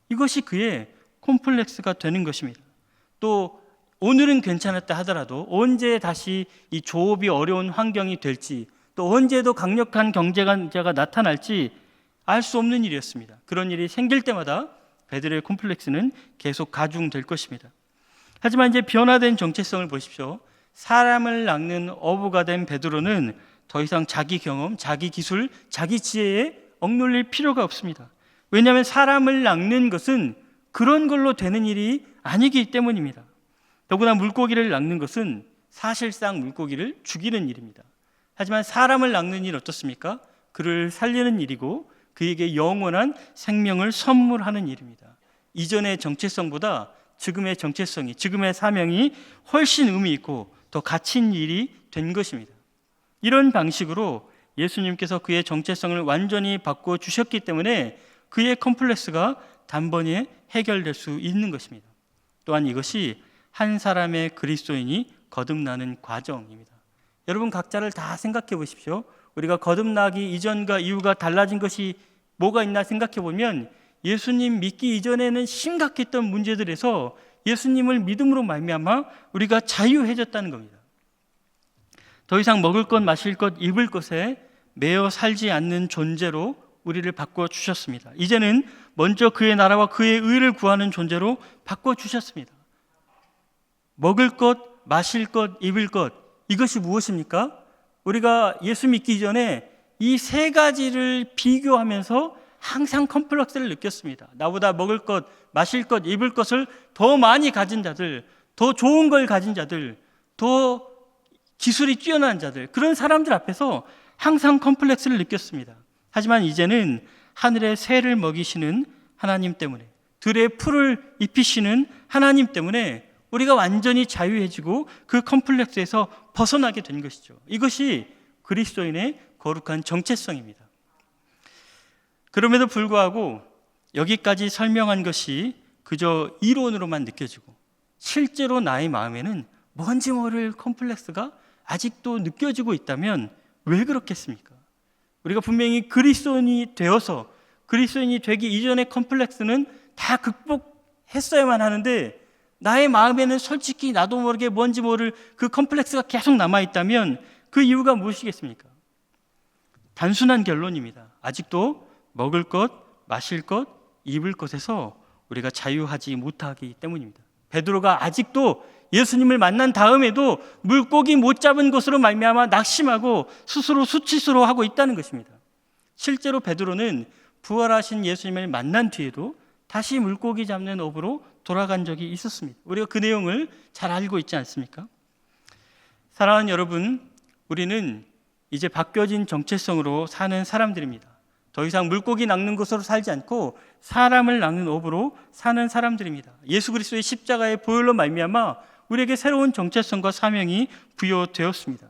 이것이 그의 콤플렉스가 되는 것입니다. 또 오늘은 괜찮았다 하더라도 언제 다시 이 조업이 어려운 환경이 될지 또 언제도 강력한 경쟁자가 나타날지 알 수 없는 일이었습니다. 그런 일이 생길 때마다 베드로의 콤플렉스는 계속 가중될 것입니다. 하지만 이제 변화된 정체성을 보십시오. 사람을 낚는 어부가 된 베드로는 더 이상 자기 경험, 자기 기술, 자기 지혜에 억눌릴 필요가 없습니다. 왜냐하면 사람을 낚는 것은 그런 걸로 되는 일이 아니기 때문입니다. 더구나 물고기를 낚는 것은 사실상 물고기를 죽이는 일입니다. 하지만 사람을 낚는 일 어떻습니까? 그를 살리는 일이고 그에게 영원한 생명을 선물하는 일입니다. 이전의 정체성보다 지금의 정체성이, 지금의 사명이 훨씬 의미 있고 더 가치 있는 일이 된 것입니다. 이런 방식으로 예수님께서 그의 정체성을 완전히 바꿔 주셨기 때문에 그의 컴플렉스가 단번에 해결될 수 있는 것입니다. 또한 이것이 한 사람의 그리스도인이 거듭나는 과정입니다. 여러분 각자를 다 생각해 보십시오. 우리가 거듭나기 이전과 이후가 달라진 것이 뭐가 있나 생각해 보면 예수님 믿기 이전에는 심각했던 문제들에서 예수님을 믿음으로 말미암아 우리가 자유해졌다는 겁니다. 더 이상 먹을 것, 마실 것, 입을 것에 매여 살지 않는 존재로 우리를 바꿔주셨습니다. 이제는 먼저 그의 나라와 그의 의를 구하는 존재로 바꿔주셨습니다. 먹을 것, 마실 것, 입을 것, 이것이 무엇입니까? 우리가 예수 믿기 전에 이 세 가지를 비교하면서 항상 컴플렉스를 느꼈습니다. 나보다 먹을 것, 마실 것, 입을 것을 더 많이 가진 자들, 더 좋은 걸 가진 자들, 더 기술이 뛰어난 자들, 그런 사람들 앞에서 항상 컴플렉스를 느꼈습니다. 하지만 이제는 하늘의 새를 먹이시는 하나님 때문에, 들의 풀을 입히시는 하나님 때문에 우리가 완전히 자유해지고 그 컴플렉스에서 벗어나게 된 것이죠. 이것이 그리스도인의 거룩한 정체성입니다. 그럼에도 불구하고 여기까지 설명한 것이 그저 이론으로만 느껴지고 실제로 나의 마음에는 뭔지 모를 컴플렉스가 아직도 느껴지고 있다면 왜 그렇겠습니까? 우리가 분명히 그리스도인이 되어서 그리스도인이 되기 이전의 컴플렉스는 다 극복했어야만 하는데 나의 마음에는 솔직히 나도 모르게 뭔지 모를 그 컴플렉스가 계속 남아있다면 그 이유가 무엇이겠습니까? 단순한 결론입니다. 아직도 먹을 것, 마실 것, 입을 것에서 우리가 자유하지 못하기 때문입니다. 베드로가 아직도 예수님을 만난 다음에도 물고기 못 잡은 것으로 말미암아 낙심하고 스스로 수치스러워하고 있다는 것입니다. 실제로 베드로는 부활하신 예수님을 만난 뒤에도 다시 물고기 잡는 업으로 돌아간 적이 있었습니다. 우리가 그 내용을 잘 알고 있지 않습니까? 사랑하는 여러분, 우리는 이제 바뀌어진 정체성으로 사는 사람들입니다. 더 이상 물고기 낚는 것으로 살지 않고 사람을 낚는 업으로 사는 사람들입니다. 예수 그리스도의 십자가의 보혈로 말미암아 우리에게 새로운 정체성과 사명이 부여되었습니다.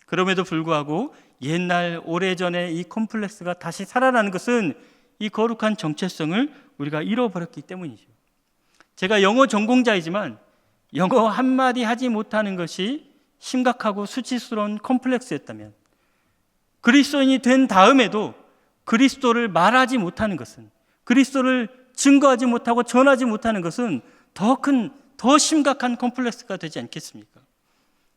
그럼에도 불구하고 옛날 오래전에 이 컴플렉스가 다시 살아나는 것은 이 거룩한 정체성을 우리가 잃어버렸기 때문이죠. 제가 영어 전공자이지만 영어 한마디 하지 못하는 것이 심각하고 수치스러운 컴플렉스였다면 그리스도인이 된 다음에도 그리스도를 말하지 못하는 것은, 그리스도를 증거하지 못하고 전하지 못하는 것은 더 심각한 컴플렉스가 되지 않겠습니까?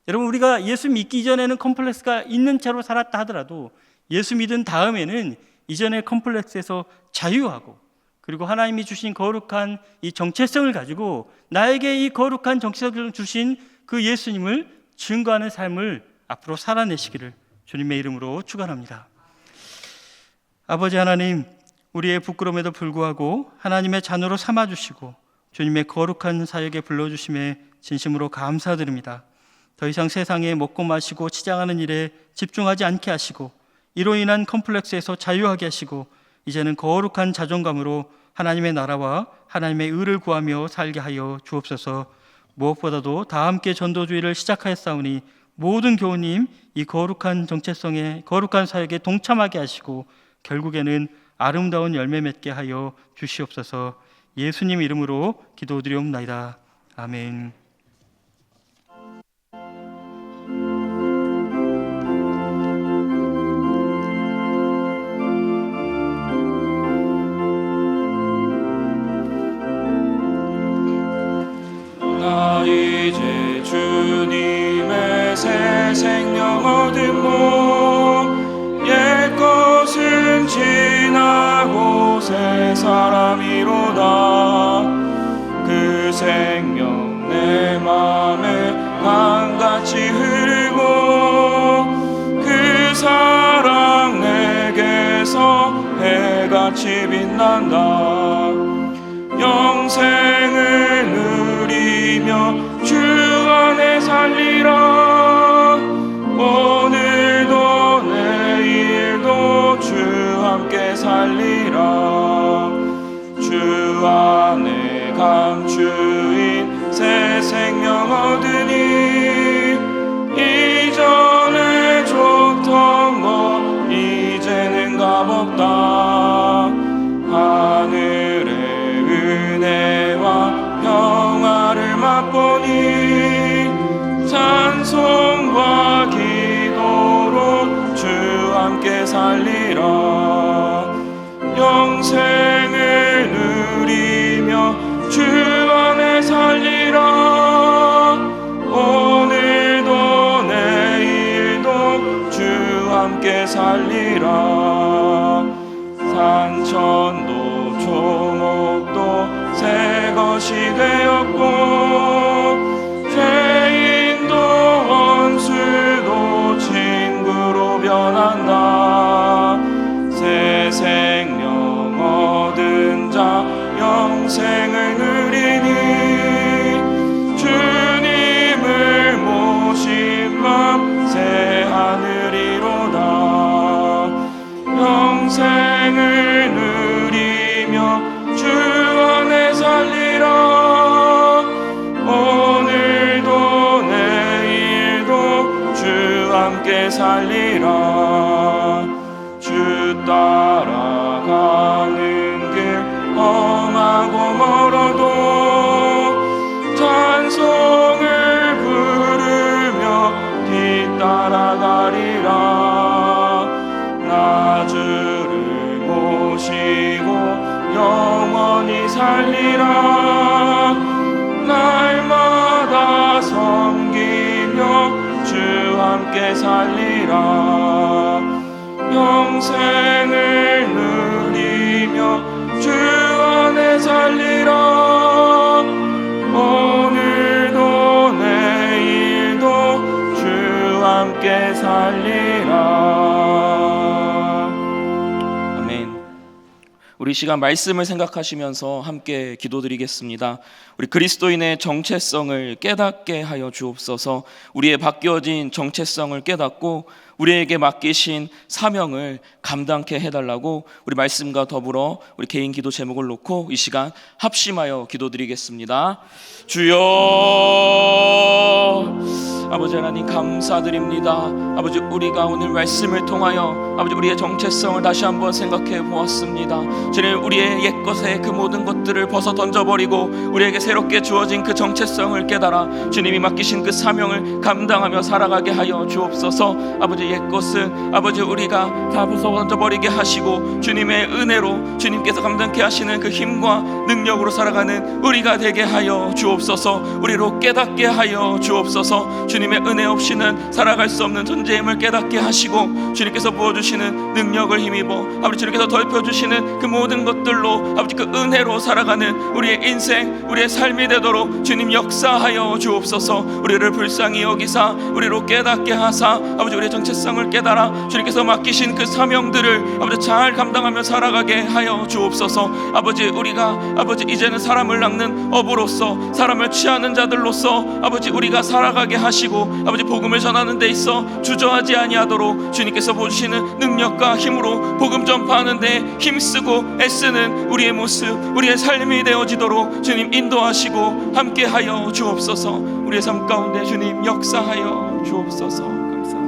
여러분, 우리가 예수 믿기 전에는 컴플렉스가 있는 채로 살았다 하더라도 예수 믿은 다음에는 이전의 컴플렉스에서 자유하고 그리고 하나님이 주신 거룩한 이 정체성을 가지고 나에게 이 거룩한 정체성을 주신 그 예수님을 증거하는 삶을 앞으로 살아내시기를 주님의 이름으로 축원합니다. 아버지 하나님, 우리의 부끄러움에도 불구하고 하나님의 자녀로 삼아주시고 주님의 거룩한 사역에 불러주심에 진심으로 감사드립니다. 더 이상 세상에 먹고 마시고 치장하는 일에 집중하지 않게 하시고 이로 인한 컴플렉스에서 자유하게 하시고 이제는 거룩한 자존감으로 하나님의 나라와 하나님의 의를 구하며 살게 하여 주옵소서. 무엇보다도 다 함께 전도주의를 시작하였사오니 모든 교우님 이 거룩한 정체성에 거룩한 사역에 동참하게 하시고 결국에는 아름다운 열매 맺게 하여 주시옵소서. 예수님 이름으로 기도드리옵나이다. 아멘. 나 이제 주님의 새 생명 얻음모 옛것은 지나고 새 사람이로다. 그 생명 내 맘에 강같이 흐르고 그 사랑 내게서 해같이 빛난다. 영생을 누리며 주 안에 살리라. 오늘도 내일도 주 함께 살리라. 주 안에 감추인 새 생명 얻으니 이전에 좋던 것 이제는 값없다. 하늘의 은혜와 평화를 맛보니 찬송과 기도 살리라. 영생을 누리며 주 안에 살리라. 오늘도 내일도 주 함께 살리라. 산천도 초목도 새 것이 되었고 죄인도 원수도 친구로 변한다. 새 생명 얻은 자 영생을 누리니 주님을 모신 맘 새 하늘이로다. 영생을 누리며 주 안에 살리라. 오늘도 내일도 주 함께 살리라. 주 따라가는 길 험하고 멀어도 찬송을 부르며 뒤따라가리라. 나 주를 모시고 영원히 살리라. 날마다 섬기며 주 함께 살리라. 영생을 누리며 주 안에 살리라. 오늘도 내일도 주 함께 살리라. 우리 시간 말씀을 생각하시면서 함께 기도드리겠습니다. 우리 그리스도인의 정체성을 깨닫게 하여 주옵소서. 우리의 바뀌어진 정체성을 깨닫고 우리에게 맡기신 사명을 감당케 해달라고 우리 말씀과 더불어 우리 개인 기도 제목을 놓고 이 시간 합심하여 기도드리겠습니다. 주여, 아버지 하나님 감사드립니다. 아버지, 우리가 오늘 말씀을 통하여 아버지 우리의 정체성을 다시 한번 생각해 보았습니다. 주님, 우리의 옛것의 그 모든 것들을 벗어 던져버리고 우리에게 새롭게 주어진 그 정체성을 깨달아 주님이 맡기신 그 사명을 감당하며 살아가게 하여 주옵소서. 아버지, 옛것은 아버지 우리가 다 벗어 던져버리게 하시고 주님의 은혜로 주님께서 감당케 하시는 그 힘과 능력으로 살아가는 우리가 되게 하여 주옵소서. 우리로 깨닫게 하여 주옵소서. 주님의 은혜 없이는 살아갈 수 없는 존재임을 깨닫게 하시고 주님께서 부어주시는 능력을 힘입어 아버지 주님께서 덮여주시는 그 모든 것들로 아버지 그 은혜로 살아가는 우리의 인생, 우리의 삶이 되도록 주님 역사하여 주옵소서. 우리를 불쌍히 여기사 우리로 깨닫게 하사 아버지 우리의 정체성을 깨달아 주님께서 맡기신 그 사명들을 아버지 잘 감당하며 살아가게 하여 주옵소서. 아버지, 우리가 아버지 이제는 사람을 낚는 어부로서 사람을 취하는 자들로서 아버지 우리가 살아가게 하시고 아버지 복음을 전하는 데 있어 주저하지 아니하도록 주님께서 보여주시는 능력과 힘으로 복음 전파하는 데 힘쓰고 애쓰는 우리의 모습, 우리의 삶이 되어지도록 주님 인도하시고 함께하여 주옵소서. 우리의 삶 가운데 주님 역사하여 주옵소서. 감사합니다.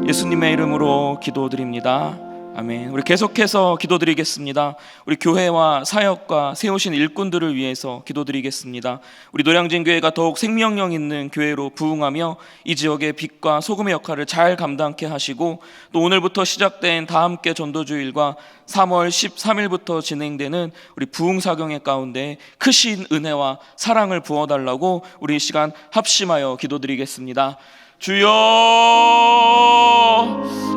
예수님의 이름으로 기도드립니다. 아멘. 우리 계속해서 기도드리겠습니다. 우리 교회와 사역과 세우신 일꾼들을 위해서 기도드리겠습니다. 우리 노량진 교회가 더욱 생명력 있는 교회로 부흥하며 이 지역의 빛과 소금의 역할을 잘 감당케 하시고 또 오늘부터 시작된 다함께 전도주일과 3월 13일부터 진행되는 우리 부흥사경회 가운데 크신 은혜와 사랑을 부어달라고 우리 이 시간 합심하여 기도드리겠습니다. 주여,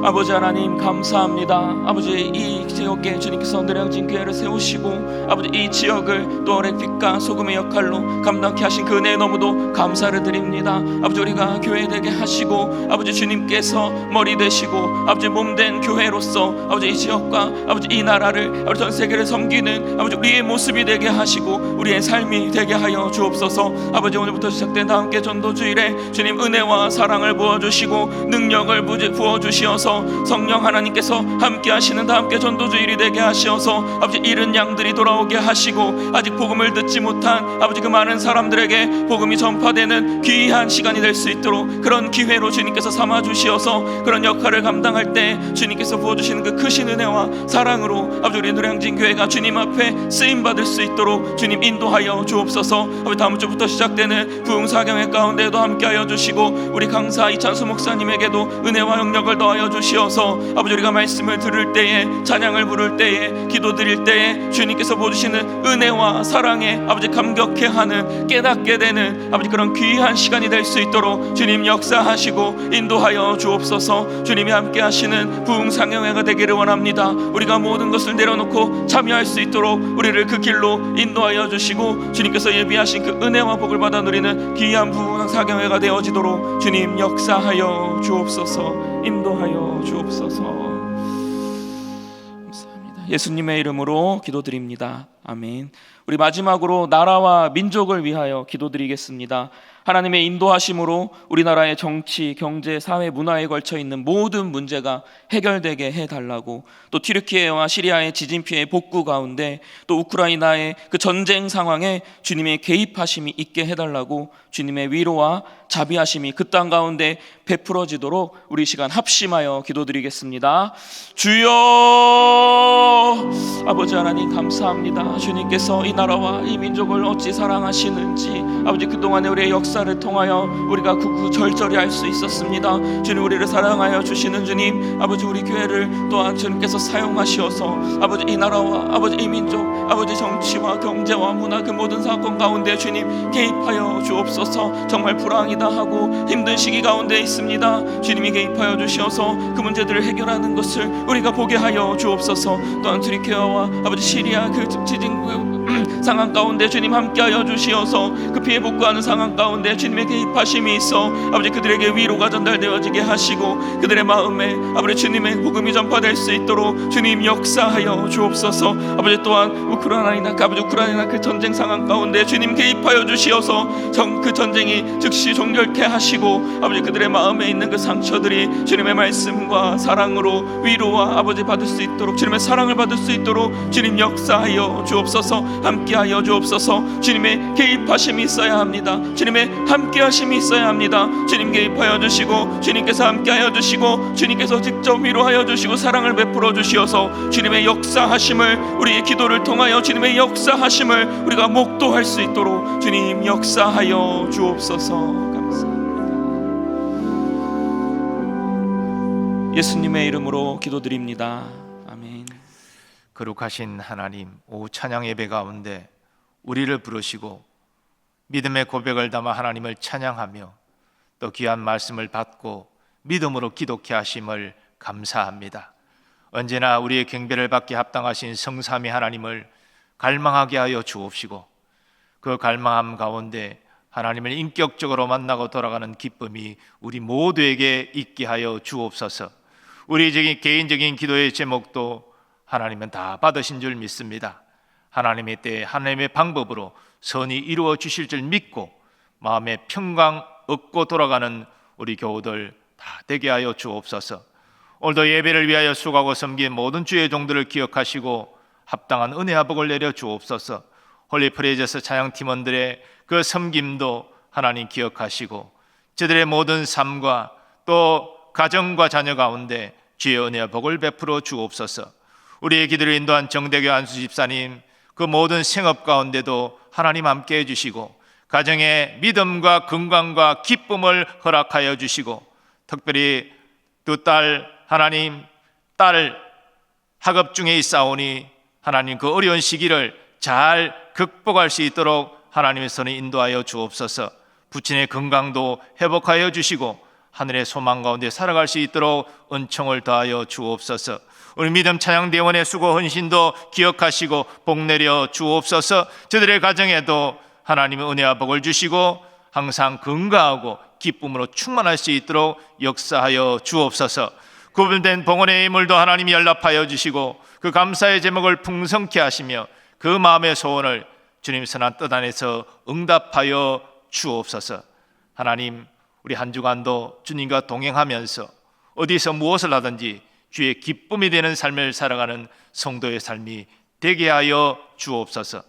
아버지 하나님 감사합니다. 아버지, 이 지역에 주님께서 노량진 교회를 세우시고 아버지 이 지역을 또 빛과 소금의 역할로 감당케 하신 그 은혜에 너무도 감사를 드립니다. 아버지, 우리가 교회 되게 하시고 아버지 주님께서 머리 되시고 아버지 몸된 교회로서 아버지 이 지역과 아버지 이 나라를 아버지 전 세계를 섬기는 아버지 우리의 모습이 되게 하시고 우리의 삶이 되게 하여 주옵소서. 아버지, 오늘부터 시작된 다함께 전도주일에 주님 은혜와 사랑을 부어주시고 능력을 부어주시어서 성령 하나님께서 함께 하시는 다함께 전도주일이 되게 하시어서 아버지 잃은 양들이 돌아오게 하시고 아직 복음을 듣지 못한 아버지 그 많은 사람들에게 복음이 전파되는 귀한 시간이 될 수 있도록 그런 기회로 주님께서 삼아주시어서 그런 역할을 감당할 때 주님께서 부어주시는 그 크신 은혜와 사랑으로 아버지 우리 노량진 교회가 주님 앞에 쓰임받을 수 있도록 주님 인도하여 주옵소서. 아버지 다음 주부터 시작되는 부흥사경회 가운데도 함께하여 주시고 우리 강 강사 이찬수 목사님에게도 은혜와 영력을 더하여 주시어서 아버지 우리가 말씀을 들을 때에, 찬양을 부를 때에, 기도드릴 때에 주님께서 보여주시는 은혜와 사랑에 아버지 감격해하는, 깨닫게 되는 아버지 그런 귀한 시간이 될 수 있도록 주님 역사하시고 인도하여 주옵소서. 주님이 함께 하시는 부흥상영회가 되기를 원합니다. 우리가 모든 것을 내려놓고 참여할 수 있도록 우리를 그 길로 인도하여 주시고 주님께서 예비하신 그 은혜와 복을 받아 누리는 귀한 부흥상영회가 되어지도록 주님 역사하여 주옵소서. 인도하여 주옵소서. 감사합니다. 예수님의 이름으로 기도드립니다. 아멘. 우리 마지막으로 나라와 민족을 위하여 기도드리겠습니다. 하나님의 인도하심으로 우리나라의 정치, 경제, 사회, 문화에 걸쳐 있는 모든 문제가 해결되게 해달라고, 또 튀르키예와 시리아의 지진 피해 복구 가운데 또 우크라이나의 그 전쟁 상황에 주님의 개입하심이 있게 해달라고 주님의 위로와 자비하심이 그 땅 가운데 베풀어지도록 우리 시간 합심하여 기도드리겠습니다. 주여, 아버지 하나님 감사합니다. 주님께서 이 나라와 이 민족을 어찌 사랑하시는지 아버지 그동안의 우리의 역사를 통하여 우리가 구구절절히 알 수 있었습니다. 주님 우리를 사랑하여 주시는 주님, 아버지 우리 교회를 또한 주님께서 사용하시어서 아버지 이 나라와 아버지 이 민족, 아버지 정치와 경제와 문화 그 모든 사건 가운데 주님 개입하여 주옵소서. 정말 불황이다 하고 힘든 시기 가운데 있습니다. 주님이 개입하여 주시어서 그 문제들을 해결하는 것을 우리가 보게 하여 주옵소서. 또한 튀르키예와 아버지 시리아 그 지진 상황 가운데 주님 함께하여 주시어서 그 피해 복구하는 상황 가운데 주님의 개입하심이 있어 아버지 그들에게 위로가 전달되어지게 하시고 그들의 마음에 아버지 주님의 복음이 전파될 수 있도록 주님 역사하여 주옵소서. 아버지 또한 우크라이나 그 전쟁 상황 가운데 주님 개입하여 주시어서 그 전쟁이 즉시 종결케 하시고 아버지 그들의 마음에 있는 그 상처들이 주님의 말씀과 사랑으로 위로와 아버지 받을 수 있도록, 주님의 사랑을 받을 수 있도록 주님 역사하여 주옵소서. 함께하여 주옵소서. 주님의 개입하심이 있어야 합니다. 주님의 함께하심이 있어야 합니다. 주님 개입하여 주시고 주님께서 함께하여 주시고 주님께서 직접 위로하여 주시고 사랑을 베풀어 주시어서 주님의 역사하심을, 우리의 기도를 통하여 주님의 역사하심을 우리가 목도할 수 있도록 주님 역사하여 주옵소서. 감사합니다. 예수님의 이름으로 기도드립니다. 아멘. 거룩하신 하나님, 오후 찬양 예배 가운데 우리를 부르시고 믿음의 고백을 담아 하나님을 찬양하며 또 귀한 말씀을 받고 믿음으로 기독케 하심을 감사합니다. 언제나 우리의 경배를 받게 합당하신 성삼위 하나님을 갈망하게 하여 주옵시고 그 갈망함 가운데 하나님을 인격적으로 만나고 돌아가는 기쁨이 우리 모두에게 있게 하여 주옵소서. 우리 개인적인 기도의 제목도 하나님은 다 받으신 줄 믿습니다. 하나님의 때에 하나님의 방법으로 선이 이루어 주실 줄 믿고 마음의 평강 얻고 돌아가는 우리 교우들 다 되게 하여 주옵소서. 오늘도 예배를 위하여 수고하고 섬긴 모든 주의 종들을 기억하시고 합당한 은혜와 복을 내려 주옵소서. 홀리 프레이저스 찬양팀원들의 그 섬김도 하나님 기억하시고 저들의 모든 삶과 또 가정과 자녀 가운데 주의 은혜와 복을 베풀어 주옵소서. 우리의 기도를 인도한 정대교 안수 집사님 그 모든 생업 가운데도 하나님 함께 해주시고 가정의 믿음과 건강과 기쁨을 허락하여 주시고 특별히 두 딸 하나님 딸 학업 중에 있사오니 하나님 그 어려운 시기를 잘 극복할 수 있도록 하나님의 손을 인도하여 주옵소서. 부친의 건강도 회복하여 주시고 하늘의 소망 가운데 살아갈 수 있도록 은총을 더하여 주옵소서. 우리 믿음 찬양대원의 수고 헌신도 기억하시고 복 내려 주옵소서. 저들의 가정에도 하나님의 은혜와 복을 주시고 항상 건강하고 기쁨으로 충만할 수 있도록 역사하여 주옵소서. 구분된 봉헌의 예물도 하나님이 연락하여 주시고 그 감사의 제목을 풍성케 하시며 그 마음의 소원을 주님 선한 뜻 안에서 응답하여 주옵소서. 하나님 우리 한 주간도 주님과 동행하면서 어디서 무엇을 하든지 주의 기쁨이 되는 삶을 살아가는 성도의 삶이 되게 하여 주옵소서.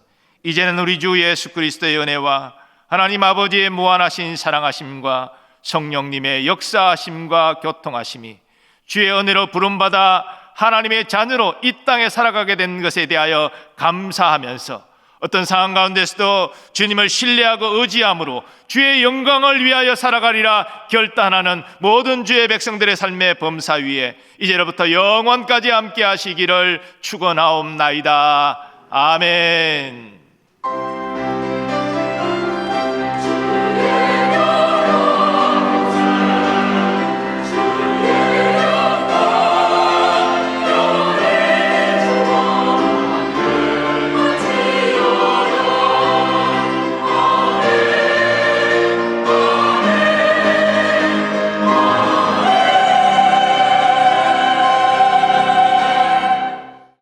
이제는 우리 주 예수 그리스도의 은혜와 하나님 아버지의 무한하신 사랑하심과 성령님의 역사하심과 교통하심이 주의 은혜로 부름받아 하나님의 자녀로 이 땅에 살아가게 된 것에 대하여 감사하면서 어떤 상황 가운데서도 주님을 신뢰하고 의지함으로 주의 영광을 위하여 살아가리라 결단하는 모든 주의 백성들의 삶의 범사 위에 이제로부터 영원까지 함께 하시기를 축원하옵나이다. 아멘.